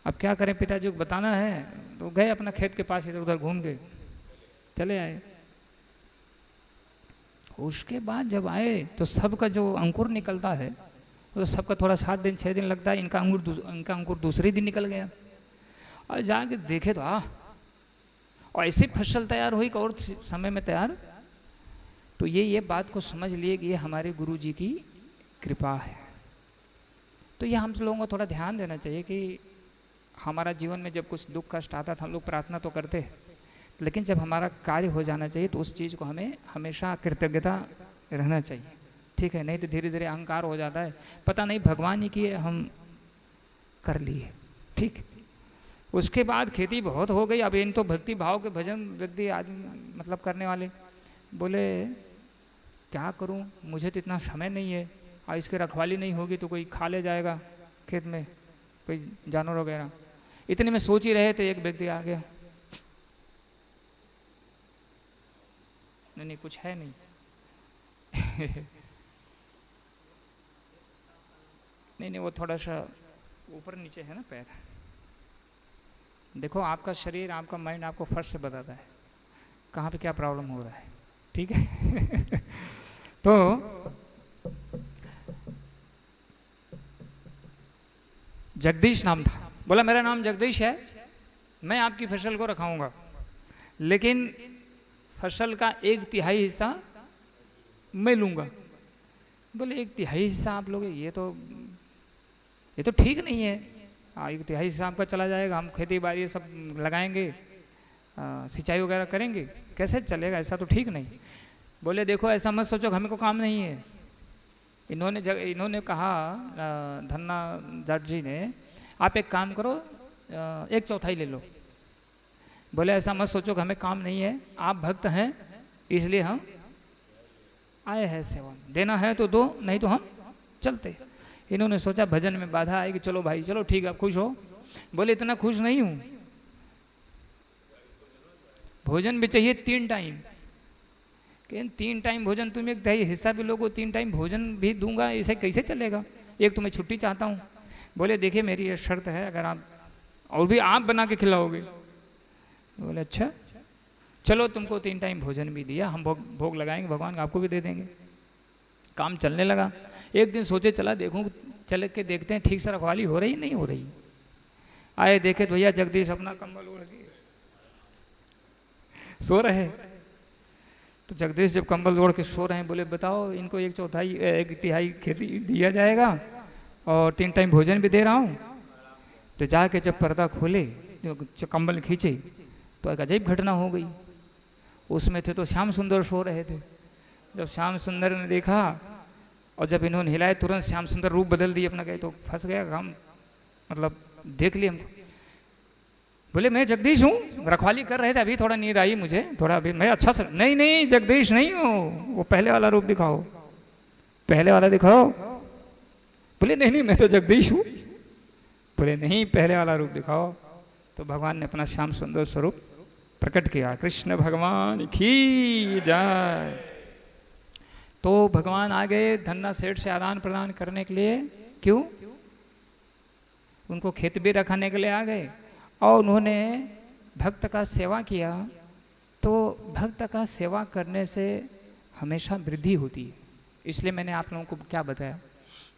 अब क्या करें, पिताजी को बताना है। तो गए अपना खेत के पास, इधर उधर घूम के चले आए। उसके बाद जब आए तो सबका जो अंकुर निकलता है, तो सबका थोड़ा 7 दिन 6 दिन लगता है। इनका अंकुर दूसरे दिन निकल गया। और जाके देखे तो और ऐसी फसल तैयार हुई कि और समय में तैयार। तो ये बात को समझ लिए कि ये हमारे गुरु जी की कृपा है। तो ये हम लोगों को थोड़ा ध्यान देना चाहिए कि हमारा जीवन में जब कुछ दुख कष्ट आता था, हम लोग प्रार्थना तो करते हैं, लेकिन जब हमारा कार्य हो जाना चाहिए तो उस चीज़ को हमें हमेशा कृतज्ञता रहना चाहिए, ठीक है। नहीं तो धीरे धीरे अहंकार हो जाता है, पता नहीं भगवान ही किए हम कर लिए, ठीक। उसके बाद खेती बहुत हो गई। अब इन तो भक्ति भाव के भजन व्यक्ति आदमी मतलब करने वाले बोले क्या करूं, मुझे तो इतना समय नहीं है, और इसकी रखवाली नहीं होगी तो कोई खा ले जाएगा खेत में, कोई जानवर वगैरह। इतने में सोच ही रहे थे, एक व्यक्ति आ गया, नहीं नहीं कुछ है नहीं नहीं नहीं वो थोड़ा सा ऊपर नीचे है ना पैर। देखो आपका शरीर, आपका माइंड आपको फर्स्ट से बताता है कहाँ पे क्या प्रॉब्लम हो रहा है, ठीक है तो जगदीश नाम था, बोला मेरा नाम जगदीश है, मैं आपकी फसल को रखाऊंगा, लेकिन फसल का 1/3 हिस्सा मैं लूंगा। बोले 1/3 हिस्सा आप लोगे, ये तो ठीक नहीं है। 1/3 हिस्सा आपका चला जाएगा, हम खेती बाड़ी सब लगाएंगे, सिंचाई वगैरह करेंगे, कैसे चलेगा, ऐसा तो ठीक नहीं। बोले देखो ऐसा मत सोचो हमें को काम नहीं है। इन्होंने कहा धन्ना जाट जी ने, आप एक काम करो 1/4 ले लो। बोले ऐसा मत सोचो कि हमें काम नहीं है, आप भक्त हैं इसलिए हम आए हैं सेवा में, देना है तो दो, नहीं तो हम चलते। इन्होंने सोचा भजन में बाधा आएगी, चलो भाई चलो ठीक है आप खुश हो। बोले इतना खुश नहीं हूं, भोजन भी चाहिए 3 टाइम। 3 टाइम भोजन, तुम 1/3 हिस्सा भी लोगो, 3 टाइम भोजन भी दूंगा, इसे कैसे चलेगा, एक तो मैं छुट्टी चाहता हूं। बोले देखिए मेरी ये शर्त है, अगर आप और भी आप बना के खिलाओगे। बोले अच्छा चलो तुमको 3 टाइम भोजन भी दिया, हम भोग लगाएंगे भगवान, आपको भी दे देंगे। काम चलने लगा। एक दिन सोचे चला देखूं, चल के देखते हैं ठीक से रखवाली हो रही नहीं हो रही। आए देखे तो भैया जगदीश अपना कंबल ओढ़ के सो रहे। तो जगदीश जब कंबल ओढ़ के सो रहे हैं, बोले बताओ इनको 1/4 खेती दिया जाएगा और 3 टाइम भोजन भी दे रहा हूं। तो जाके जब पर्दा खोले, जो कंबल खींचे, तो एक अजीब घटना हो गई। उसमें थे तो श्याम सुंदर सो रहे थे। जब श्याम सुंदर ने देखा और जब इन्होंने हिलाए, तुरंत श्याम सुंदर रूप बदल दिए अपना, कहे तो फंस गया काम, मतलब देख लिए हमको। बोले मैं जगदीश हूँ, रखवाली कर रहे थे, अभी थोड़ा नींद आई मुझे, थोड़ा अभी मैं अच्छा सा। नहीं नहीं जगदीश नहीं हूँ, वो पहले वाला रूप दिखाओ, पहले वाला दिखाओ। बोले नहीं नहीं मैं तो जगदीश हूँ। बोले नहीं पहले वाला रूप दिखाओ। तो भगवान ने अपना श्याम सुंदर स्वरूप प्रकट किया। कृष्ण भगवान की जय। तो भगवान आ गए धन्ना सेठ से आदान प्रदान करने के लिए। क्यों? उनको खेत भी रखाने के लिए आ गए और उन्होंने भक्त का सेवा किया। तो भक्त का सेवा करने से हमेशा वृद्धि होती है। इसलिए मैंने आप लोगों को क्या बताया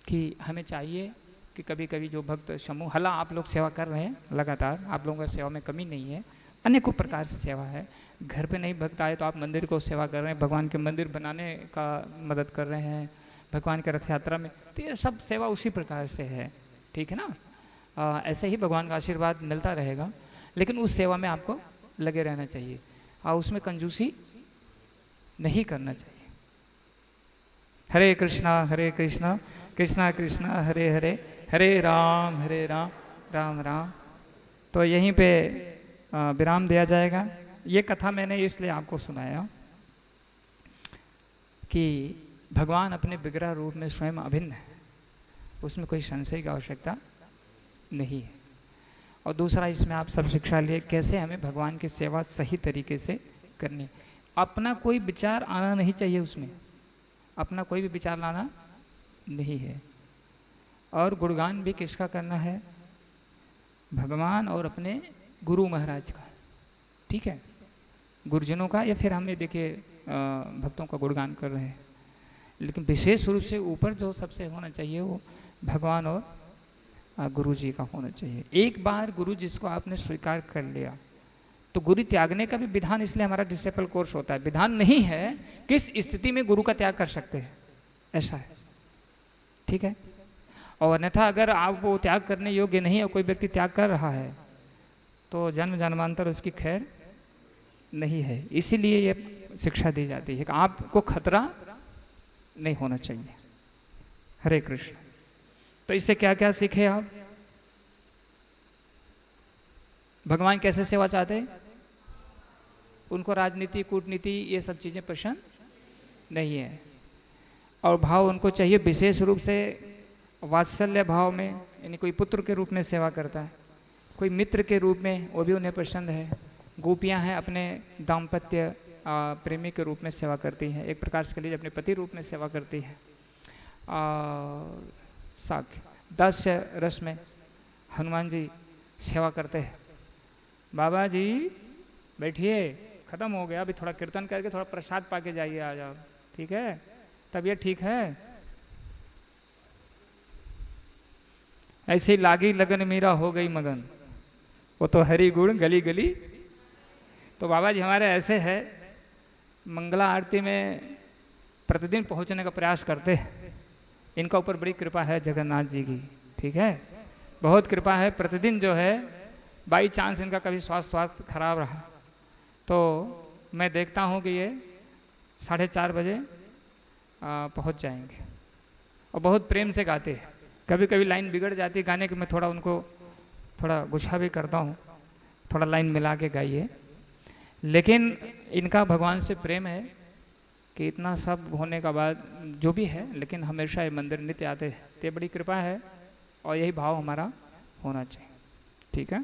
कि हमें चाहिए कि कभी कभी जो भक्त समूह, हला आप लोग सेवा कर रहे हैं लगातार, आप लोगों का सेवा में कमी नहीं है, अनेकों प्रकार से सेवा है। घर पे नहीं भक्त आए तो आप मंदिर को सेवा कर रहे हैं, भगवान के मंदिर बनाने का मदद कर रहे हैं, भगवान के रथ यात्रा में, तो ये सब सेवा उसी प्रकार से है, ठीक है ना। ऐसे ही भगवान का आशीर्वाद मिलता रहेगा, लेकिन उस सेवा में आपको लगे रहना चाहिए और उसमें कंजूसी नहीं करना चाहिए। हरे कृष्णा कृष्णा कृष्णा हरे हरे, हरे राम राम राम। तो यहीं पे विराम दिया जाएगा। ये कथा मैंने इसलिए आपको सुनाया कि भगवान अपने विग्रह रूप में स्वयं अभिन्न है, उसमें कोई संशय की आवश्यकता नहीं है। और दूसरा, इसमें आप सब शिक्षा लिए कैसे हमें भगवान की सेवा सही तरीके से करनी। अपना कोई विचार आना नहीं चाहिए उसमें, अपना कोई भी विचार लाना नहीं है। और गुणगान भी किसका करना है? भगवान और अपने गुरु महाराज का, ठीक है, गुरुजनों का, या फिर हमें देखिए भक्तों का गुणगान कर रहे हैं। लेकिन विशेष रूप से ऊपर जो सबसे होना चाहिए वो भगवान और गुरु जी का होना चाहिए। एक बार गुरु जिसको आपने स्वीकार कर लिया तो गुरु त्यागने का भी विधान, इसलिए हमारा डिसेबल कोर्स होता है। विधान नहीं है किस स्थिति में गुरु का त्याग कर सकते हैं, ऐसा है, ठीक है। और अन्यथा अगर आप वो त्याग करने योग्य नहीं है, कोई व्यक्ति त्याग कर रहा है तो जन्म जन्मांतर उसकी खैर नहीं है। इसीलिए ये शिक्षा दी जाती है कि आपको खतरा नहीं होना चाहिए। हरे कृष्ण। तो इससे क्या क्या सीखे आप? भगवान कैसे सेवा चाहते हैं? उनको राजनीति, कूटनीति ये सब चीजें पसंद नहीं है, और भाव उनको चाहिए विशेष रूप से वात्सल्य भाव में, यानी कोई पुत्र के रूप में सेवा करता है, कोई मित्र के रूप में, वो भी उन्हें पसंद है। गोपियां हैं अपने दाम्पत्य प्रेमी के रूप में सेवा करती हैं, एक प्रकार से कह लीजिए अपने पति रूप में सेवा करती है। साख दास्य रस में हनुमान जी सेवा करते हैं। बाबा जी बैठिए, खत्म हो गया, अभी थोड़ा कीर्तन करके थोड़ा प्रसाद पाके जाइए, आ जाओ, ठीक है? तबीयत ठीक है? ऐसे लागी लगन मीरा हो गई मगन, वो तो हरि गुण गली गली। तो बाबा जी हमारे ऐसे है, मंगला आरती में प्रतिदिन पहुंचने का प्रयास करते हैं। इनका ऊपर बड़ी कृपा है जगन्नाथ जी की, ठीक है? बहुत कृपा है। प्रतिदिन जो है बाई चांस इनका कभी स्वास्थ्य खराब रहा तो मैं देखता हूँ कि ये 4:30 बजे पहुँच जाएंगे, और बहुत प्रेम से गाते हैं। कभी कभी लाइन बिगड़ जाती है गाने की, मैं थोड़ा उनको थोड़ा गुस्सा भी करता हूँ, थोड़ा लाइन मिला के गाइए। लेकिन इनका भगवान से प्रेम है कि इतना सब होने का बाद जो भी है, लेकिन हमेशा ये मंदिर नित्य आते हैं। ये बड़ी कृपा है, और यही भाव हमारा होना चाहिए, ठीक है?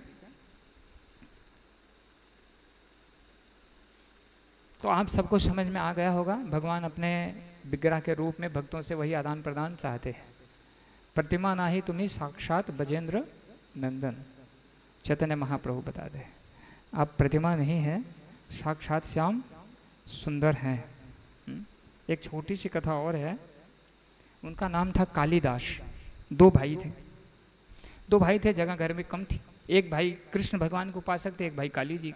तो आप सबको समझ में आ गया होगा, भगवान अपने विग्रह के रूप में भक्तों से वही आदान प्रदान चाहते हैं। प्रतिमा नाही तुम्ही साक्षात बजेंद्र नंदन, चैतन्य महाप्रभु बता दे, आप प्रतिमा नहीं है, साक्षात श्याम सुंदर हैं। एक छोटी सी कथा और है, उनका नाम था कालिदास। दो भाई थे, जगह घर में कम थी। एक भाई कृष्ण भगवान को उपासक थे, एक भाई काली जी।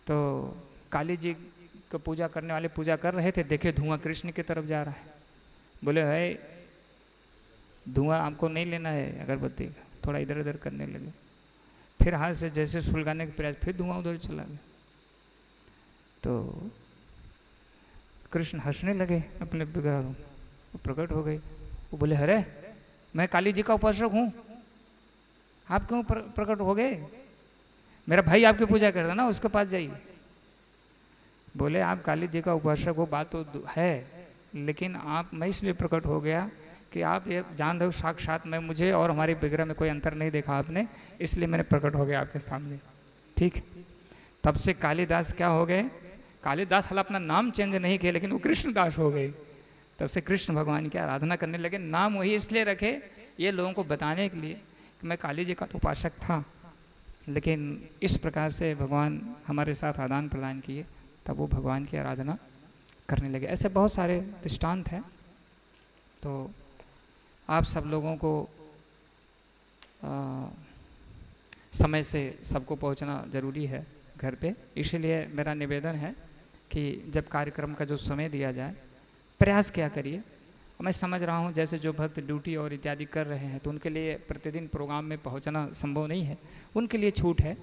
तो काली जी को पूजा करने वाले पूजा कर रहे थे, देखे धुआं कृष्ण की तरफ जा रहा है। बोले है धुआं आपको नहीं लेना है अगरबत्ती का, थोड़ा इधर उधर करने लगे। फिर हाथ से जैसे सुलगाने के प्रयास, फिर धुआं उधर चला गया। तो कृष्ण हंसने लगे, अपने विग्रह प्रकट हो गए। वो बोले अरे मैं काली जी का उपासक हूं, आप क्यों प्रकट हो गए? मेरा भाई आपकी पूजा करता ना, उसके पास जाइए। बोले आप काली जी का उपासक हो, बात तो है, लेकिन आप, मैं इसलिए प्रकट हो गया कि आप ये जान रहे हो साक्षात मैं, मुझे और हमारे विग्रह में कोई अंतर नहीं देखा आपने, इसलिए मैंने प्रकट हो गया आपके सामने, ठीक? तब से कालिदास क्या हो गए? कालिदास हाल अपना नाम चेंज नहीं किया, लेकिन वो कृष्णदास हो गए। तब से कृष्ण भगवान की आराधना करने लगे। नाम वही इसलिए रखे, ये लोगों को बताने के लिए कि मैं काली जी का तो उपासक था, लेकिन इस प्रकार से भगवान हमारे साथ आदान प्रदान किए, तब वो भगवान की आराधना करने लगे। ऐसे बहुत सारे दृष्टांत हैं। तो आप सब लोगों को समय से सबको पहुंचना जरूरी है घर पे, इसीलिए मेरा निवेदन है कि जब कार्यक्रम का जो समय दिया जाए प्रयास क्या करिए। मैं समझ रहा हूँ जैसे जो भक्त ड्यूटी और इत्यादि कर रहे हैं तो उनके लिए प्रतिदिन प्रोग्राम में पहुँचना संभव नहीं है, उनके लिए छूट है।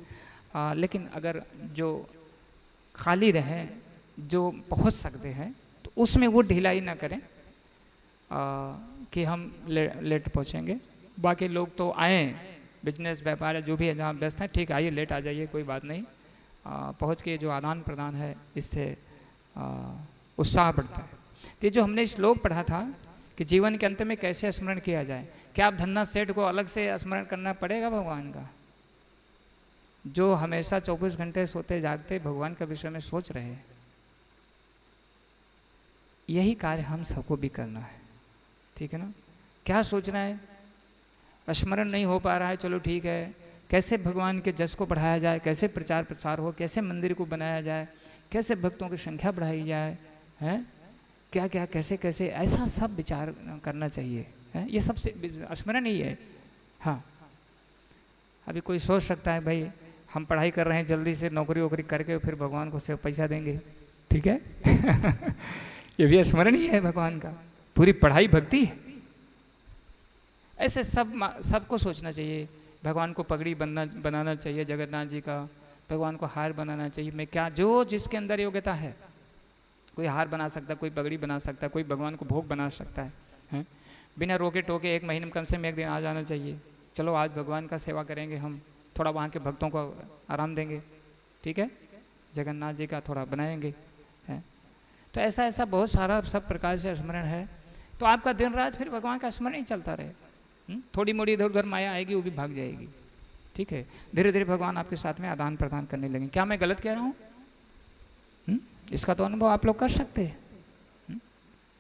लेकिन अगर जो खाली रहें, जो पहुँच सकते हैं, तो उसमें वो ढिलाई ना करें कि हम लेट पहुँचेंगे। बाकी लोग तो आए, बिजनेस व्यापार है जो भी है जहाँ व्यस्त हैं, ठीक, आइए लेट आ जाइए, कोई बात नहीं। पहुँच के जो आदान प्रदान है इससे उत्साह बढ़ता है। तो जो हमने श्लोक पढ़ा था कि जीवन के अंत में कैसे स्मरण किया जाए, क्या आप धन्ना सेठ को अलग से स्मरण करना पड़ेगा भगवान का? जो हमेशा 24 घंटे सोते जागते भगवान के विषय में सोच रहे हैं, यही कार्य हम सबको भी करना है, ठीक है ना? क्या सोचना है? स्मरण नहीं हो पा रहा है, चलो ठीक है, कैसे भगवान के जस को बढ़ाया जाए, कैसे प्रचार प्रसार हो, कैसे मंदिर को बनाया जाए, कैसे भक्तों की संख्या बढ़ाई जाए, है क्या क्या, कैसे कैसे, ऐसा सब विचार करना चाहिए, है? ये सबसे स्मरण ही है। हाँ, अभी कोई सोच सकता है भाई हम पढ़ाई कर रहे हैं, जल्दी से नौकरी वोकरी करके फिर भगवान को से पैसा देंगे, ठीक है? ये भी स्मरण ही है भगवान का, पूरी पढ़ाई भक्ति है। ऐसे सबको सोचना चाहिए। भगवान को पगड़ी बनाना चाहिए जगन्नाथ जी का, भगवान को हार बनाना चाहिए। मैं क्या, जो जिसके अंदर योग्यता है, कोई हार बना सकता है, कोई पगड़ी बना सकता है, कोई भगवान को भोग बना सकता है? बिना रोके टोके 1 महीने में कम से कम 1 दिन आ जाना चाहिए। चलो आज भगवान का सेवा करेंगे हम, थोड़ा वहाँ के भक्तों को आराम देंगे, ठीक है, जगन्नाथ जी का थोड़ा बनाएंगे, है। तो ऐसा ऐसा बहुत सारा सब प्रकार से स्मरण है। तो आपका दिन रात फिर भगवान का स्मरण ही चलता रहे। थोड़ी मोड़ी इधर उधर माया आएगी, वो भी भाग जाएगी, ठीक है। धीरे धीरे भगवान आपके साथ में आदान प्रदान करने लगे। क्या मैं गलत कह रहा हूँ? इसका तो अनुभव आप लोग कर सकते हैं,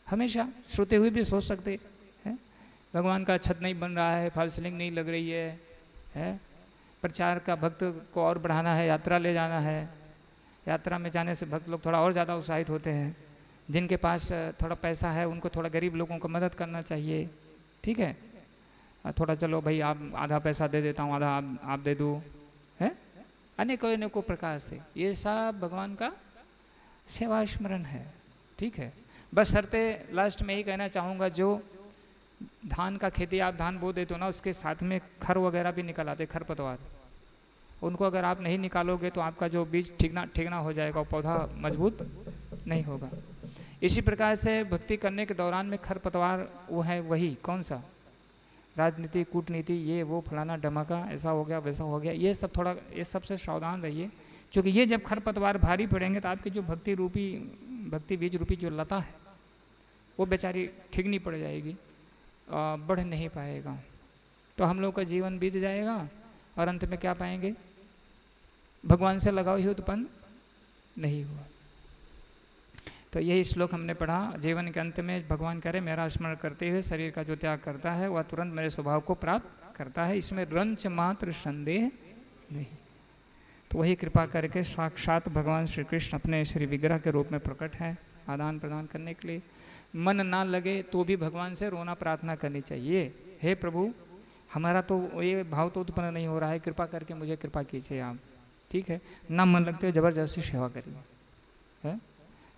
हमेशा श्रोते हुए भी सोच सकते हैं। भगवान का छत नहीं बन रहा है, फॉल सीलिंग नहीं लग रही है, प्रचार का भक्त को और बढ़ाना है, यात्रा ले जाना है, यात्रा में जाने से भक्त लोग थोड़ा और ज़्यादा उत्साहित होते हैं। जिनके पास थोड़ा पैसा है उनको थोड़ा गरीब लोगों को मदद करना चाहिए, ठीक है। थोड़ा चलो भाई आप आधा पैसा दे देता हूँ, आधा आप दे दो, है। अनेकों अनेकों प्रकार से ये सब भगवान का सेवा स्मरण है, ठीक है। बस शर्ते लास्ट में यही कहना चाहूँगा, जो धान का खेती आप धान बो देते हो ना, उसके साथ में खर वगैरह भी निकल आते, खरपतवार, उनको अगर आप नहीं निकालोगे तो आपका जो बीज ठीकना हो जाएगा, पौधा मजबूत नहीं होगा। इसी प्रकार से भक्ति करने के दौरान में खरपतवार वो है, वही कौन सा, राजनीति, कूटनीति, ये वो फलाना डमाका, ऐसा हो गया वैसा हो गया, ये सब थोड़ा, ये सबसे सावधान रहिए। क्योंकि ये जब खरपतवार भारी पड़ेंगे तो आपकी जो भक्ति बीज रूपी जो लता है वो बेचारी ठिकनी पड़ जाएगी, बढ़ नहीं पाएगा। तो हम लोग का जीवन बीत जाएगा और अंत में क्या पाएंगे? भगवान से लगाव ही उत्पन्न नहीं हुआ। तो यही श्लोक हमने पढ़ा। जीवन के अंत में भगवान कह रहे मेरा स्मरण करते हुए शरीर का जो त्याग करता है वह तुरंत मेरे स्वभाव को प्राप्त करता है, इसमें रंच मात्र संदेह नहीं। तो वही कृपा करके साक्षात भगवान श्री कृष्ण अपने श्री विग्रह के रूप में प्रकट है आदान प्रदान करने के लिए। मन ना लगे तो भी भगवान से रोना प्रार्थना करनी चाहिए, हे प्रभु हमारा तो ये भाव तो उत्पन्न नहीं हो रहा है, कृपा करके मुझे कृपा कीजिए आप, ठीक है। ना मन लगते हो जबरदस्ती सेवा करिए, है।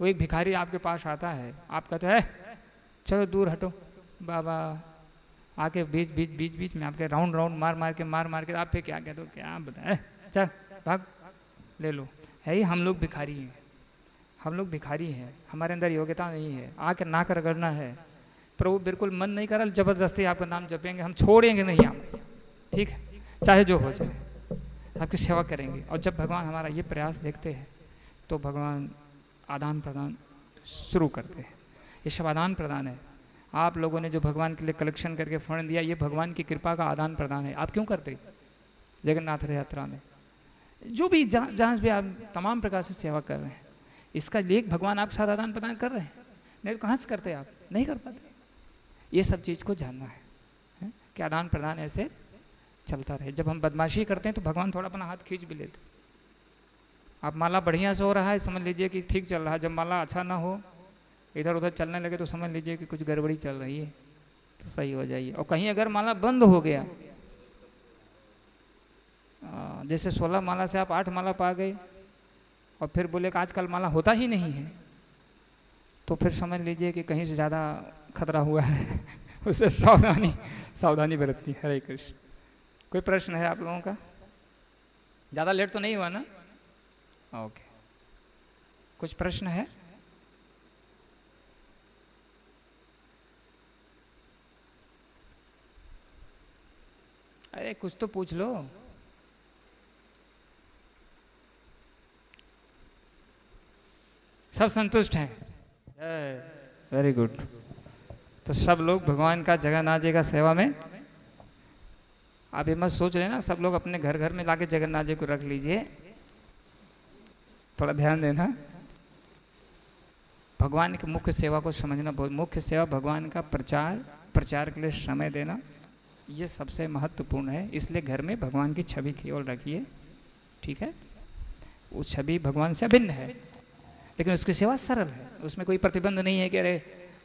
वो एक भिखारी आपके पास आता है, आप कहते हैं चलो दूर हटो बाबा, आके बीच में आपके राउंड मार के आप फिर क्या कहते हो, क्या बताए, चल भाग ले लो, है ही। हम लोग भिखारी हैं, हमारे अंदर योग्यता नहीं है, आके नाक रगड़ना है। प्रभु बिल्कुल मन नहीं कर रहा, जबरदस्ती आपका नाम जपेंगे, हम छोड़ेंगे नहीं आप, ठीक है, चाहे जो हो जाए, आपकी सेवा करेंगे। और जब भगवान हमारा ये प्रयास देखते हैं तो भगवान आदान प्रदान शुरू करते हैं। ये सब आदान प्रदान है। आप लोगों ने जो भगवान के लिए कलेक्शन करके फंड दिया, ये भगवान की कृपा का आदान प्रदान है। आप क्यों करते? जगन्नाथ यात्रा में जो भी जहाँ भी आप तमाम प्रकार से सेवा कर रहे हैं, इसका लेख भगवान आपके साथ आदान प्रदान कर रहे हैं। नहीं कहाँ से करते आप? नहीं कर पाते। ये सब चीज़ को जानना है कि आदान प्रदान ऐसे चलता रहे। जब हम बदमाशी करते हैं तो भगवान थोड़ा अपना हाथ खींच भी लेते। आप माला बढ़िया से हो रहा है, समझ लीजिए कि ठीक चल रहा है। जब माला अच्छा ना हो, इधर उधर चलने लगे तो समझ लीजिए कि कुछ गड़बड़ी चल रही है, तो सही हो जाइए। और कहीं अगर माला बंद हो गया, जैसे 16 माला से आप 8 माला पा गए और फिर बोले कि आजकल माला होता ही नहीं है, तो फिर समझ लीजिए कि कहीं से ज़्यादा खतरा हुआ है। उससे सावधानी बरतनी। हरे कृष्ण। कोई प्रश्न है आप लोगों का? ज़्यादा लेट तो नहीं हुआ ना? ओके, कुछ प्रश्न है? अरे कुछ तो पूछ लो। सब संतुष्ट हैं? Very good. तो सब लोग भगवान का, जगन्नाथ जी का सेवा में, आप ये मत सोच लेना सब लोग अपने घर घर में लाके जगन्नाथ जी को रख लीजिए, थोड़ा ध्यान देना। भगवान की मुख्य सेवा को समझना, बहुत मुख्य सेवा भगवान का प्रचार के लिए समय देना, ये सबसे महत्वपूर्ण है। इसलिए घर में भगवान की छवि केवल रखिए, ठीक है। वो छवि भगवान से अभिन्न है, लेकिन उसकी सेवा सरल है। उसमें कोई प्रतिबंध नहीं है कि अरे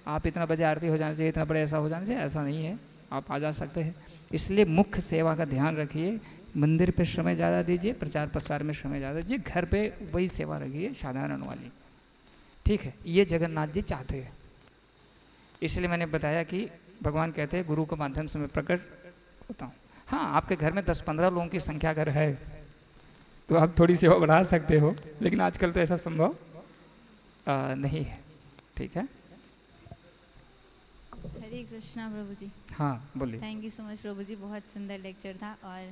आप इतना बजे आरती हो जाना चाहिए, इतना बड़े ऐसा हो जाना चाहिए, ऐसा नहीं है, आप आ जा सकते हैं। इसलिए मुख्य सेवा का ध्यान रखिए। मंदिर पे समय ज़्यादा दीजिए, प्रचार प्रसार में समय ज़्यादा दीजिए, घर पे वही सेवा रखिए साधारण वाली, ठीक है। ये जगन्नाथ जी चाहते हैं। इसलिए मैंने बताया कि भगवान कहते हैं गुरु के माध्यम से मैं प्रकट होता हूँ। हाँ, आपके घर में 10-15 लोगों की संख्या अगर है तो आप थोड़ी सेवा बढ़ा सकते हो, लेकिन आजकल तो ऐसा संभव नहीं है, ठीक है। हरे कृष्णा प्रभु जी। हाँ बोलिए। थैंक यू सो मच प्रभु जी, बहुत सुंदर लेक्चर था। और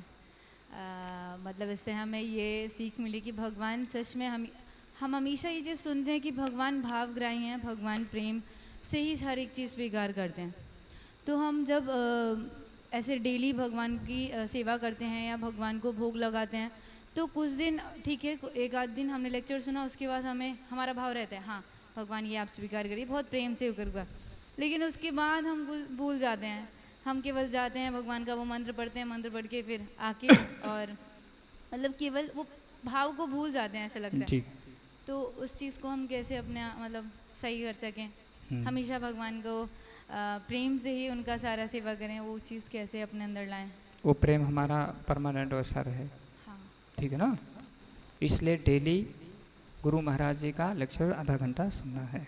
मतलब इससे हमें ये सीख मिली कि भगवान सच में हम हमेशा ये चीज़ सुनते हैं कि भगवान भावग्राही हैं, भगवान प्रेम से ही हर एक चीज़ स्वीकार करते हैं। तो हम जब ऐसे डेली भगवान की सेवा करते हैं या भगवान को भोग लगाते हैं, तो कुछ दिन ठीक है, एक आध दिन हमने लेक्चर सुना, उसके बाद हमारा भाव रहता है हाँ भगवान ये आप स्वीकार करिए, बहुत प्रेम से होकर, लेकिन उसके बाद हम भूल जाते हैं। हम केवल जाते हैं भगवान का वो मंत्र पढ़ते हैं, मंत्र पढ़ के फिर आके और मतलब केवल वो भाव को भूल जाते हैं, ऐसा लगता है। तो उस चीज़ को हम कैसे अपने मतलब सही कर सकें, हमेशा भगवान को प्रेम से ही उनका सारा सेवा करें, वो चीज़ कैसे अपने अंदर लाएं? वो प्रेम हमारा परमानेंट वैसा रहे। हाँ, ठीक है ना। इसलिए डेली गुरु महाराज जी का लेक्चर आधा घंटा सुनना है,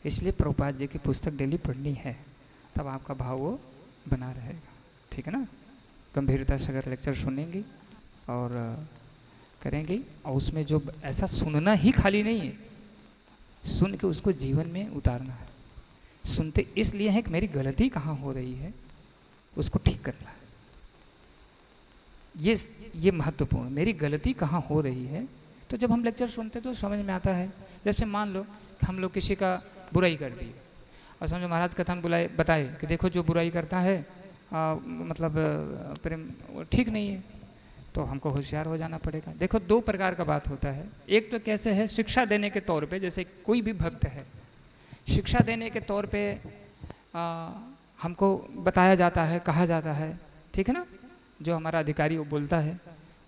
इसलिए प्रभुपाद जी की पुस्तक डेली पढ़नी है, तब आपका भाव वो बना रहेगा। ठीक है ना। गंभीरता से अगर लेक्चर सुनेंगे और करेंगे, और उसमें जो ऐसा सुनना ही खाली नहीं है, सुन के उसको जीवन में उतारना है। सुनते इसलिए है कि मेरी गलती कहाँ हो रही है, उसको ठीक करना है। ये महत्वपूर्ण, मेरी गलती कहाँ हो रही है। तो जब हम लेक्चर सुनते तो समझ में आता है। जैसे मान लो कि हम लोग किसी का बुराई कर दी और समझो महाराज कथन बताए कि देखो जो बुराई करता है मतलब प्रेम ठीक नहीं है, तो हमको होशियार हो जाना पड़ेगा। देखो दो प्रकार का बात होता है। एक तो कैसे है, शिक्षा देने के तौर पे, जैसे कोई भी भक्त है, शिक्षा देने के तौर पे हमको बताया जाता है, कहा जाता है, ठीक है ना। जो हमारा अधिकारी वो बोलता है,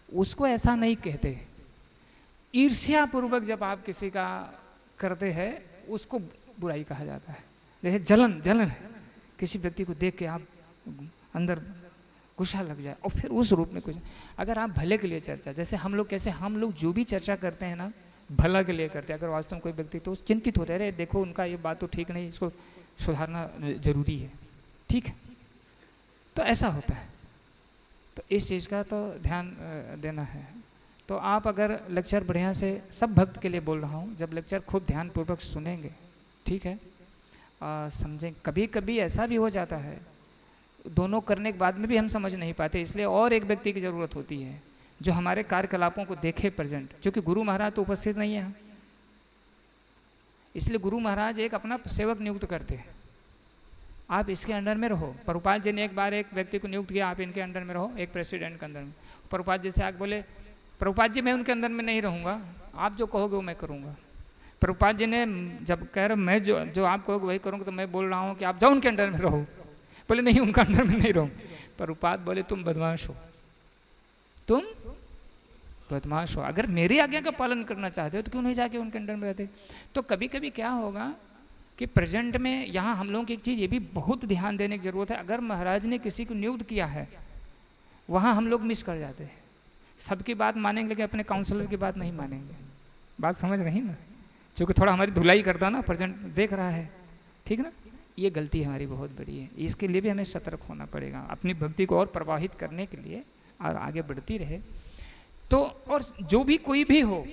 उसको ऐसा नहीं कहते। ईर्ष्या पूर्वक जब आप किसी का करते हैं, उसको बुराई कहा जाता है। जैसे जलन है, किसी व्यक्ति को देख के आप अंदर गुस्सा लग जाए और फिर उस रूप में कुछ, अगर आप भले के लिए चर्चा, जैसे हम लोग जो भी चर्चा करते हैं ना, भला के लिए करते हैं। अगर वास्तव में कोई व्यक्ति तो चिंतित होते रहे, देखो उनका ये बात तो ठीक नहीं, इसको सुधारना जरूरी है, ठीक है, तो ऐसा होता है। तो इस चीज़ का तो ध्यान देना है। तो आप अगर लेक्चर बढ़िया से, सब भक्त के लिए बोल रहा हूँ, जब लेक्चर खूब ध्यानपूर्वक सुनेंगे, ठीक है, समझें। कभी कभी ऐसा भी हो जाता है, दोनों करने के बाद में भी हम समझ नहीं पाते, इसलिए और एक व्यक्ति की जरूरत होती है जो हमारे कार्यकलापों को देखे प्रेजेंट, क्योंकि गुरु महाराज तो उपस्थित नहीं है, इसलिए गुरु महाराज एक अपना सेवक नियुक्त करते हैं, आप इसके अंडर में रहो। प्रभुपाद जी ने एक बार एक व्यक्ति को नियुक्त किया, आप इनके अंडर में रहो, एक प्रेसिडेंट के अंदर में। प्रभुपाद जी से आके बोले, प्रभुपाद जी मैं उनके अंदर में नहीं रहूंगा, आप जो कहोगे वो मैं करूंगा। प्रभुपाद जी ने जब कह रहे मैं जो आप कहोगे वही करूंगा, तो मैं बोल रहा हूँ कि आप जाओ उनके अंडर में रहो। बोले नहीं, उनका अंडर में नहीं रहूं। प्रभुपाद बोले तुम बदमाश हो, तुम बदमाश हो, अगर मेरी आज्ञा का पालन करना चाहते हो तो क्यों नहीं जाके उनके अंडर में रहते। तो कभी कभी क्या होगा कि प्रेजेंट में यहाँ हम लोगों की एक चीज़ ये भी बहुत ध्यान देने की जरूरत है। अगर महाराज ने किसी को नियुक्त किया है, वहाँ हम लोग मिस कर जाते हैं। सबकी बात मानेंगे लेकिन अपने काउंसलर की बात नहीं मानेंगे। बात समझ रही ना, क्योंकि थोड़ा हमारी धुलाई करता ना, प्रेजेंट देख रहा है, ठीक ना। ये गलती हमारी बहुत बड़ी है, इसके लिए भी हमें सतर्क होना पड़ेगा, अपनी भक्ति को और प्रवाहित करने के लिए, और आगे बढ़ती रहे। तो और जो भी कोई भी हो,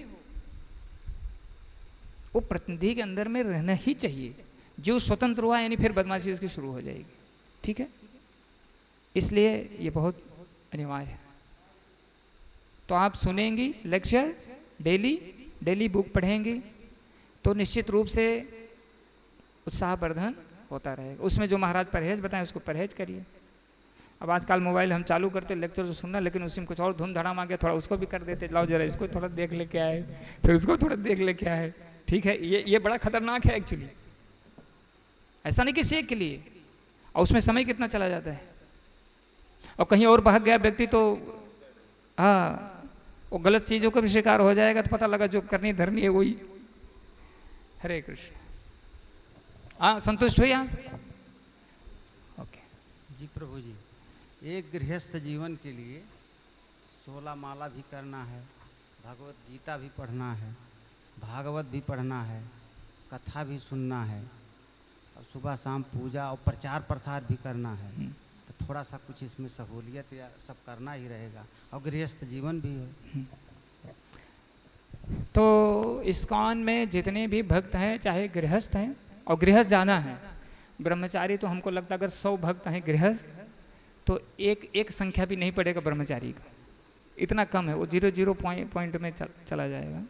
वो प्रतिनिधि के अंदर में रहना ही चाहिए। जो स्वतंत्र हुआ यानी फिर बदमाशी उसकी शुरू हो जाएगी, ठीक है। इसलिए ये बहुत अनिवार्य है। तो आप सुनेंगी लेक्चर डेली बुक पढ़ेंगी, तो निश्चित रूप से उत्साहवर्धन होता रहेगा। उसमें जो महाराज परहेज बताएं उसको परहेज करिए। अब आजकल मोबाइल हम चालू करते लेक्चर तो सुनना, लेकिन उसी में कुछ और धूम धड़ाम आ गया, थोड़ा उसको भी कर देते, लाओ जरा इसको थोड़ा देख लेके आए, फिर उसको थोड़ा देख लेके आए, ठीक है। ये बड़ा खतरनाक है एक्चुअली। ऐसा नहीं कि सेक के लिए, और उसमें समय कितना चला जाता है, और कहीं और भाग गया व्यक्ति तो हाँ वो गलत चीजों का भी शिकार हो जाएगा, तो पता लगा जो करनी धरनी है वही। हरे कृष्ण। हाँ, संतुष्ट हुई आप? ओके जी प्रभु जी। एक गृहस्थ जीवन के लिए 16 माला भी करना है, भगवत गीता भी पढ़ना है, भागवत भी पढ़ना है, कथा भी सुनना है, और सुबह शाम पूजा और प्रचार प्रसार भी करना है। तो थोड़ा सा कुछ इसमें सहूलियत या सब करना ही रहेगा, और गृहस्थ जीवन भी है। तो इस्कॉन में जितने भी भक्त हैं, चाहे गृहस्थ हैं, और गृहस्थ जाना है, ब्रह्मचारी तो हमको लगता है अगर 100 भक्त हैं गृहस्थ, तो एक संख्या भी नहीं पड़ेगा ब्रह्मचारी का। इतना कम है, वो 0 पॉइंट में चला जाएगा।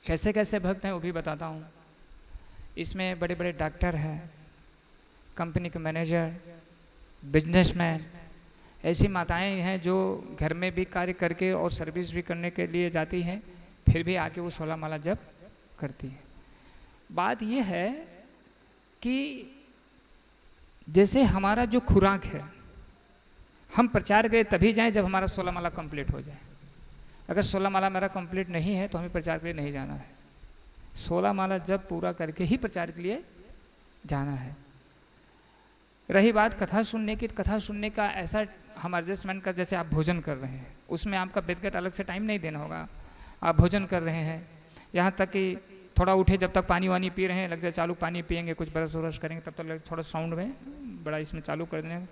कैसे कैसे भक्त हैं वो भी बताता हूँ। इसमें बड़े बड़े डॉक्टर हैं, कंपनी के मैनेजर, बिजनेसमैन, ऐसी माताएं हैं जो घर में भी कार्य करके और सर्विस भी करने के लिए जाती हैं, फिर भी आके वो 16 माला जप करती है। बात यह है कि जैसे हमारा जो खुराक है, हम प्रचार के तभी जाएं जब हमारा 16 माला कंप्लीट हो जाए। अगर 16 माला मेरा कंप्लीट नहीं है तो हमें प्रचार के लिए नहीं जाना है। 16 माला जब पूरा करके ही प्रचार के लिए जाना है। रही बात कथा सुनने की, कथा सुनने का ऐसा हम एडजस्टमेंट कर, जैसे आप भोजन कर रहे हैं उसमें आपका व्यक्तिगत अलग से टाइम नहीं देना होगा। आप भोजन कर रहे हैं, यहाँ तक कि थोड़ा उठे जब तक पानी वानी पी रहे हैं, लग जाए चालू पानी पियेंगे, कुछ ब्रश व्रश करेंगे, तब तक थोड़ा साउंड में बड़ा इसमें चालू कर देंगे,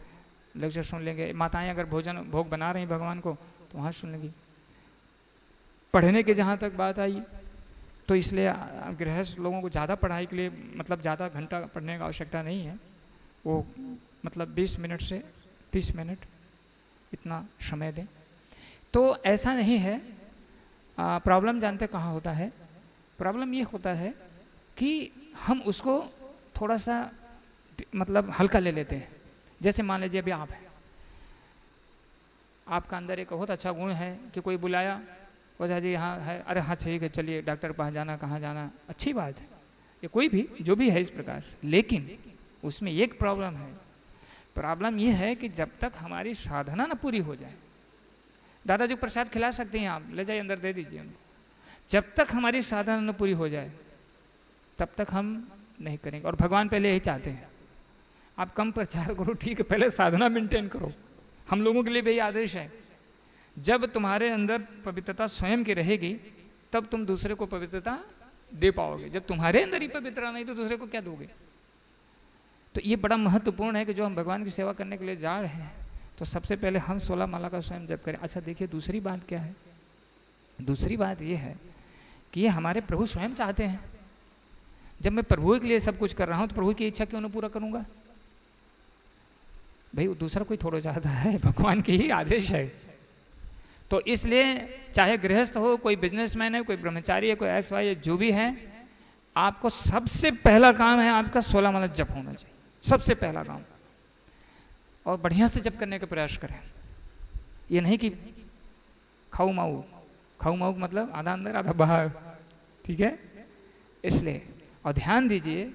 लेक्चर सुन लेंगे। माताएं अगर भोजन भोग बना रही भगवान को तो वहाँ सुन लेंगी। पढ़ने की जहाँ तक बात आई तो इसलिए गृहस्थ लोगों को ज़्यादा पढ़ाई के लिए मतलब ज़्यादा घंटा पढ़ने की आवश्यकता नहीं है। वो मतलब 20 मिनट से 30 मिनट इतना समय दें तो ऐसा नहीं है। प्रॉब्लम जानते कहाँ होता है? प्रॉब्लम ये होता है कि हम उसको थोड़ा सा मतलब हल्का ले लेते हैं। जैसे मान लीजिए अभी आप हैं, आपका अंदर एक बहुत अच्छा गुण है कि कोई बुलाया, ओझा जी यहाँ है, अरे हाँ ठीक है चलिए डॉक्टर के पास जाना, कहाँ जाना, अच्छी बात है, ये कोई भी जो भी है इस प्रकार से। लेकिन उसमें एक प्रॉब्लम है। प्रॉब्लम ये है कि जब तक हमारी साधना ना पूरी हो जाए, दादाजी को प्रसाद खिला सकते हैं आप, ले जाइए अंदर दे दीजिए उनको, जब तक हमारी साधना न पूरी हो जाए तब तक हम नहीं करेंगे। और भगवान पहले यही चाहते हैं, आप कम प्रचार करो ठीक है, पहले साधना मेंटेन करो। हम लोगों के लिए भी यही आदेश है, जब तुम्हारे अंदर पवित्रता स्वयं की रहेगी तब तुम दूसरे को पवित्रता दे पाओगे। जब तुम्हारे अंदर ही पवित्रता नहीं तो दूसरे को क्या दोगे? तो ये बड़ा महत्वपूर्ण है कि जो हम भगवान की सेवा करने के लिए जा रहे हैं तो सबसे पहले हम 16 माला का स्वयं जप करें। अच्छा देखिए दूसरी बात क्या है? दूसरी बात ये है कि ये हमारे प्रभु स्वयं चाहते हैं। जब मैं प्रभु के लिए सब कुछ कर रहा हूं तो प्रभु की इच्छा क्यों न पूरा करूंगा? भाई दूसरा कोई थोड़ा चाहता है, भगवान की ही आदेश है। तो इसलिए चाहे गृहस्थ हो, कोई बिजनेसमैन है, कोई ब्रह्मचारी है, कोई एक्स वाई, जो भी है, आपको सबसे पहला काम है आपका 16 माला जप होना चाहिए, सबसे पहला काम। और बढ़िया से जप करने का प्रयास करें। ये नहीं कि खाऊ माऊ, खाऊ माऊ मतलब आधा अंदर आधा बाहर, ठीक है? इसलिए और ध्यान दीजिए,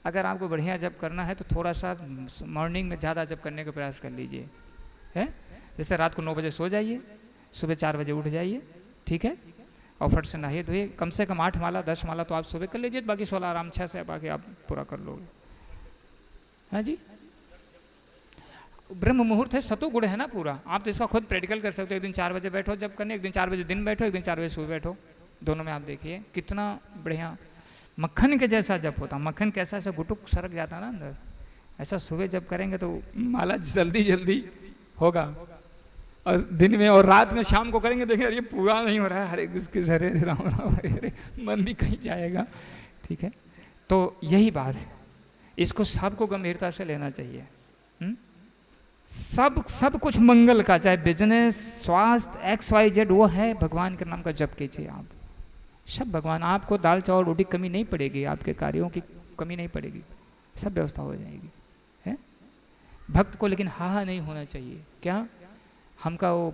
अगर आपको बढ़िया जप करना है तो थोड़ा सा मॉर्निंग में ज़्यादा जप करने का प्रयास कर लीजिए, है? जैसे रात को 9 बजे सो जाइए, सुबह 4 बजे उठ जाइए, ठीक है? और फट से नहाइए धोइए, कम से कम 8 माला 10 माला तो आप सुबह कर लीजिए, बाकी 16 आराम 6 से बाकी आप पूरा कर लोगे। हाँ जी, ब्रह्म मुहूर्त है, सतो गुण है ना पूरा। आप तो इसका खुद प्रैक्टिकल कर सकते हो। एक दिन 4 बजे बैठो जब करने, एक दिन 4 बजे दिन बैठो, एक दिन 4 बजे सुबह बैठो, दोनों में आप देखिए कितना बढ़िया मक्खन के जैसा जप होता। मक्खन कैसा ऐसा गुटुक सरक जाता ना अंदर, ऐसा सुबह जब करेंगे तो माला जल्दी जल्दी होगा। और दिन में और रात में शाम को करेंगे, देखिए ये पूरा नहीं हो रहा है, हरे कृष्ण हरे राम राम हरे हरे, मन भी कहीं जाएगा, ठीक है? तो यही बात है, इसको सबको गंभीरता से लेना चाहिए। सब कुछ मंगल का, चाहे बिजनेस, स्वास्थ्य, XYZ, वो है भगवान के नाम का जप कीजिए आप। सब भगवान, आपको दाल चावल रोटी कमी नहीं पड़ेगी, आपके कार्यों की कमी नहीं पड़ेगी, सब व्यवस्था हो जाएगी, है? भक्त को लेकिन हा नहीं होना चाहिए। क्या हमका वो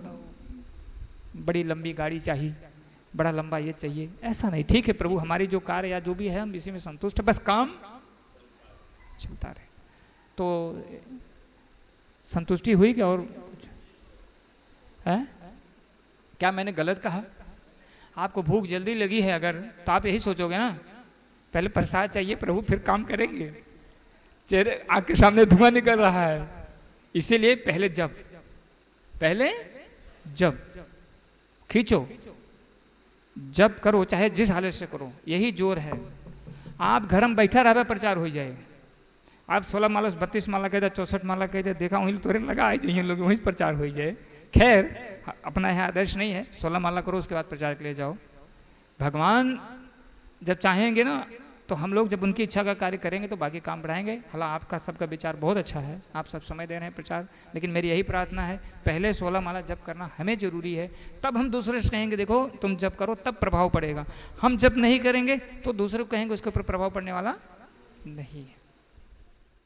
बड़ी लंबी गाड़ी चाहिए, बड़ा लंबा ये चाहिए, ऐसा नहीं। ठीक है प्रभु, हमारी जो कार्य या जो भी है हम इसी में संतुष्ट है, बस काम चलता रहे। तो संतुष्टि हुई क्या? और कुछ है क्या? मैंने गलत कहा? आपको भूख जल्दी लगी है अगर, तो आप यही सोचोगे ना, पहले प्रसाद चाहिए प्रभु फिर काम करेंगे। चेहरे आँख के सामने धुआं निकल रहा है, इसीलिए पहले जब, पहले जब खींचो, जब करो, चाहे जिस हालत से करो, यही जोर है। आप घर में बैठा रहे प्रचार हो जाए। आप 16 माला 32 माला कहते, 64 माला कहते, देखा वहीं तोरे लगा आई चाहिए लोग, वहीं प्रचार हो जाए। खैर अपना यह आदर्श नहीं है, 16 माला करो उसके बाद प्रचार के लिए जाओ। भगवान जब चाहेंगे ना तो हम लोग जब उनकी इच्छा का कार्य करेंगे तो बाकी काम बढ़ाएंगे। हालांकि आपका सबका विचार बहुत अच्छा है, आप सब समय दे रहे हैं प्रचार, लेकिन मेरी यही प्रार्थना है पहले 16 माला जप करना हमें जरूरी है, तब हम दूसरे से कहेंगे देखो तुम जप करो, तब प्रभाव पड़ेगा। हम जप नहीं करेंगे तो दूसरे को कहेंगे उसके ऊपर प्रभाव पड़ने वाला नहीं है।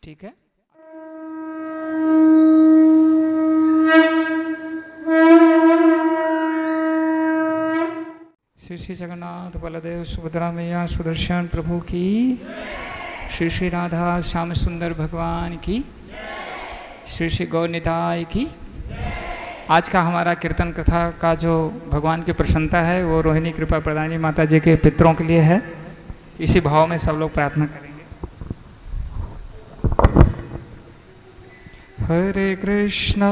ठीक है। श्री श्री जगन्नाथ बलदेव सुभद्रा मैया सुदर्शन प्रभु की, श्री श्री राधा श्याम सुंदर भगवान की, श्री श्री गौर निताय की। आज का हमारा कीर्तन कथा का जो भगवान की प्रसन्नता है वो रोहिणी कृपा प्रदानी माता जी के पितरों के लिए है। इसी भाव में सब लोग प्रार्थना करेंगे। हरे कृष्णा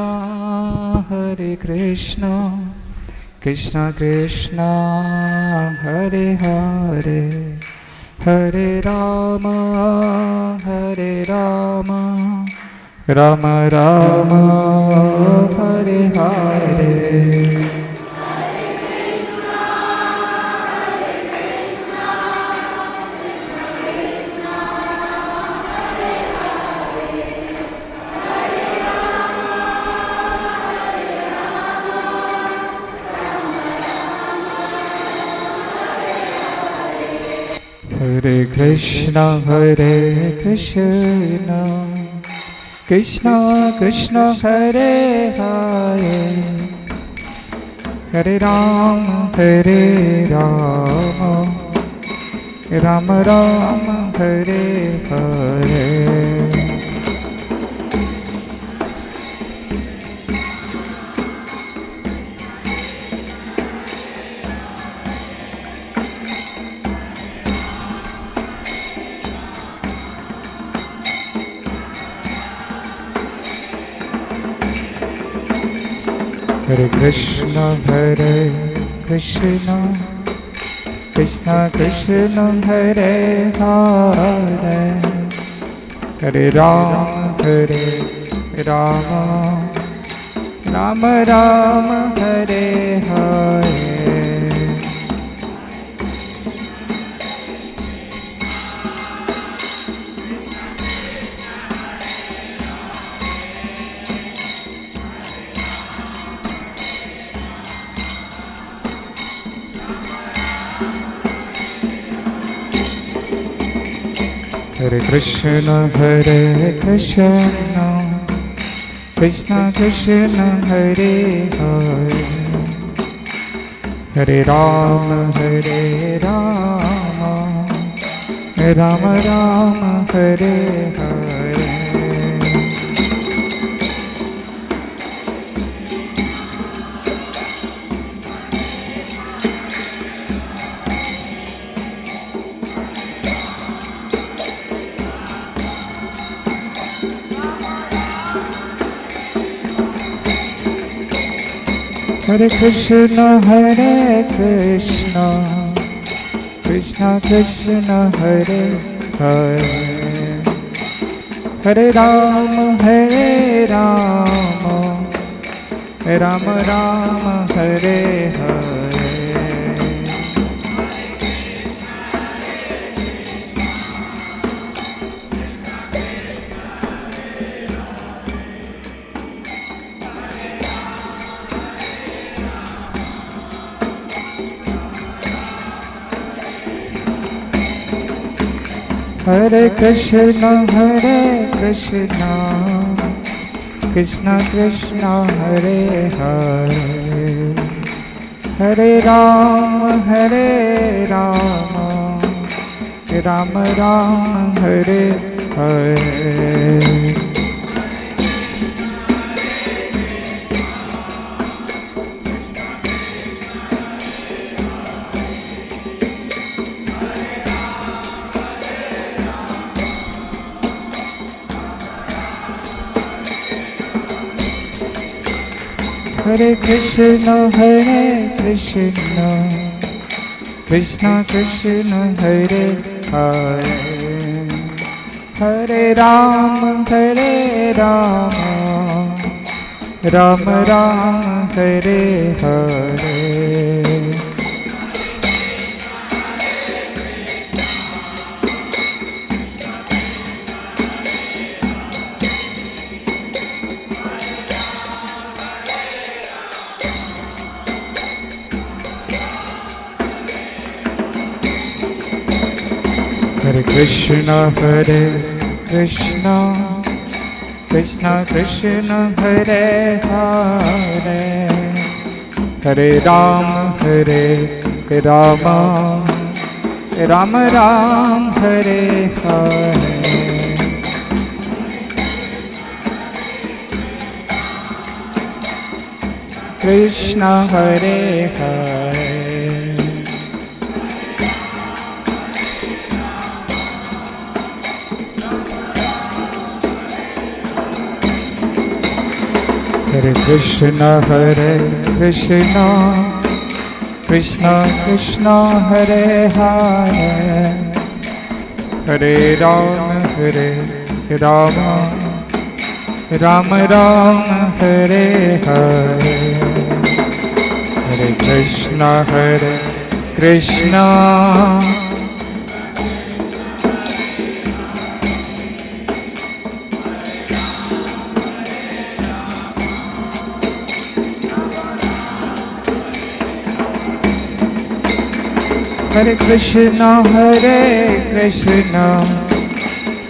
कृष्णा कृष्णा हरे हरे, हरे राम राम राम हरे हरे। हरे कृष्णा कृष्णा कृष्णा हरे हरे, हरे राम राम राम हरे हरे। हरे कृष्णा कृष्णा कृष्णा हरे हरे, हरे राम राम राम हरे हरे। हरे कृष्णा कृष्णा कृष्णा हरे हरे, हरे राम राम राम हरे हरे। हरे कृष्णा कृष्णा कृष्णा हरे हरे, हरे राम राम राम हरे हरे। हरे कृष्णा कृष्णा कृष्णा हरे हरे, हरे राम राम राम हरे हरे। हरे कृष्णा कृष्णा कृष्णा हरे हरे, हरे Ram Ram Ram Hare Hare. Hare Krishna Krishna Krishna Hare Hare Hare Rama Rama Rama Hare Hare Krishna Hare Hare Hare Krishna Krishna Krishna Hare Hare Hare Rama Rama Rama Hare Hare Hare Krishna Hare Krishna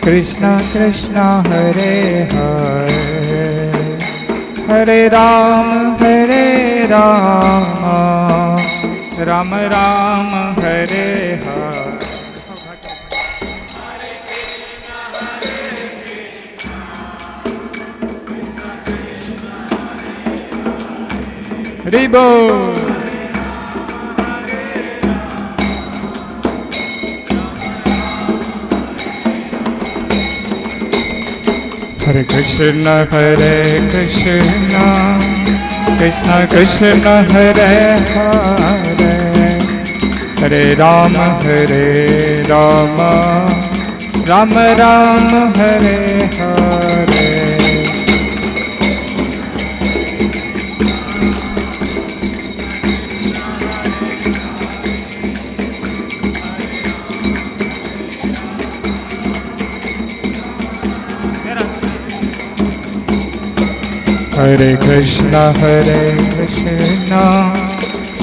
Krishna Krishna Hare Hare Hare Rama Rama Rama Hare Hare Hare Bol Hare Krishna Krishna Krishna Hare Hare Hare Rama Rama Rama Hare Hare Hare Krishna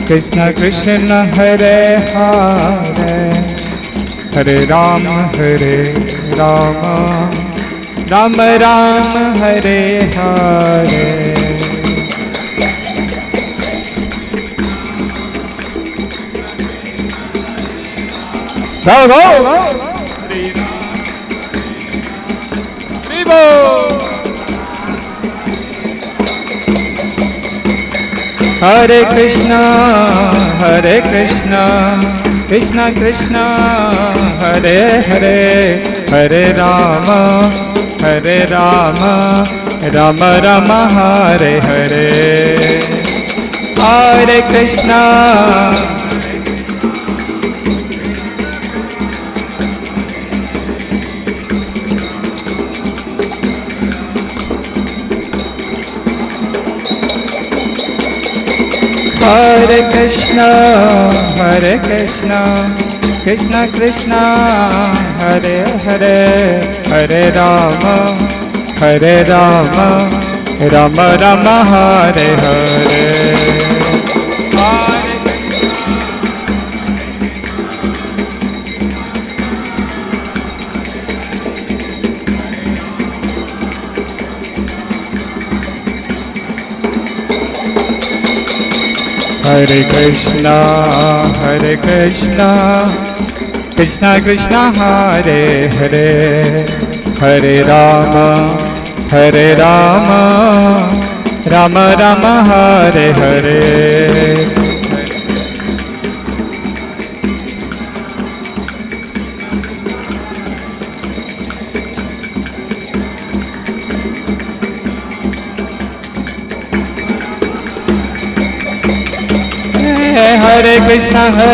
Krishna Krishna Hare Hare Hare Rama Rama Rama Hare Hare Go Hare Krishna Krishna Krishna Hare Hare Hare Rama Rama Rama Hare Hare Hare Krishna Hare Krishna Krishna Krishna Hare Hare Hare Rama Rama Rama Hare Hare Hare Krishna Krishna Krishna Hare Hare Hare Rama Rama Rama Hare Hare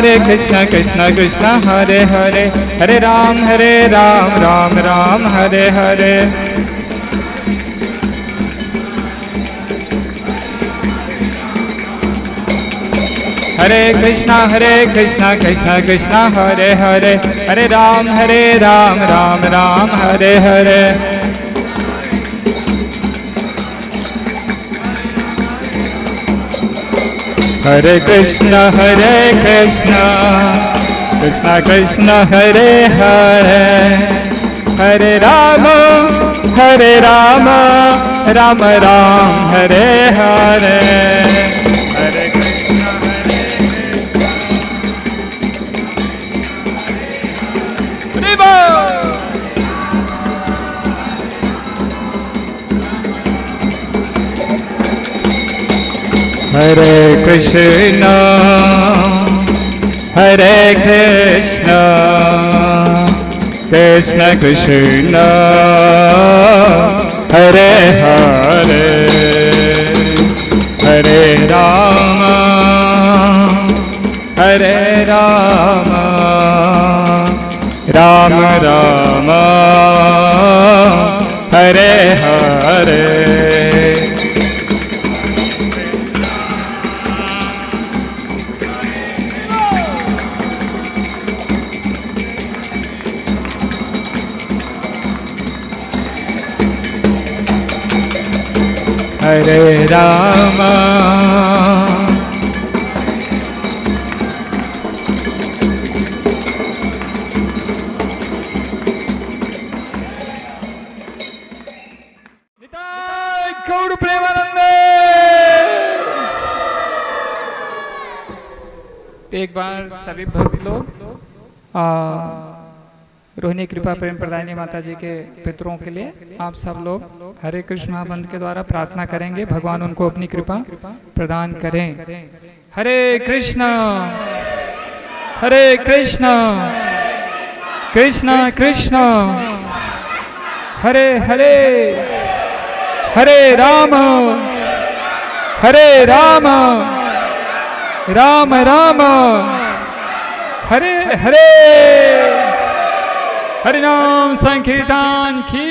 Hare Krishna Krishna Krishna Hare Hare Hare Ram Ram Ram Hare Hare Hare Krishna Krishna Krishna Hare Hare Hare Ram Ram Ram Hare Hare Hare Krishna Krishna Krishna Hare Hare Hare Ram Ram Ram Hare Hare Hare Krishna हरे बोल। हरे कृष्ण कृष्ण कृष्ण हरे हरे हरे राम राम राम हरे हरे हरे राम गौड़ प्रेमानंद। एक बार सभी भक्त लोग रोहिणी कृपा प्रेम प्रदायिनी माता जी के पितरों के लिए आप सब लोग हरे कृष्ण महामंत्र के द्वारा प्रार्थना करेंगे, भगवान उनको अपनी कृपा प्रदान करें। हरे कृष्ण कृष्ण कृष्ण हरे हरे हरे राम राम राम हरे हरे हरिनाम संकीर्तन की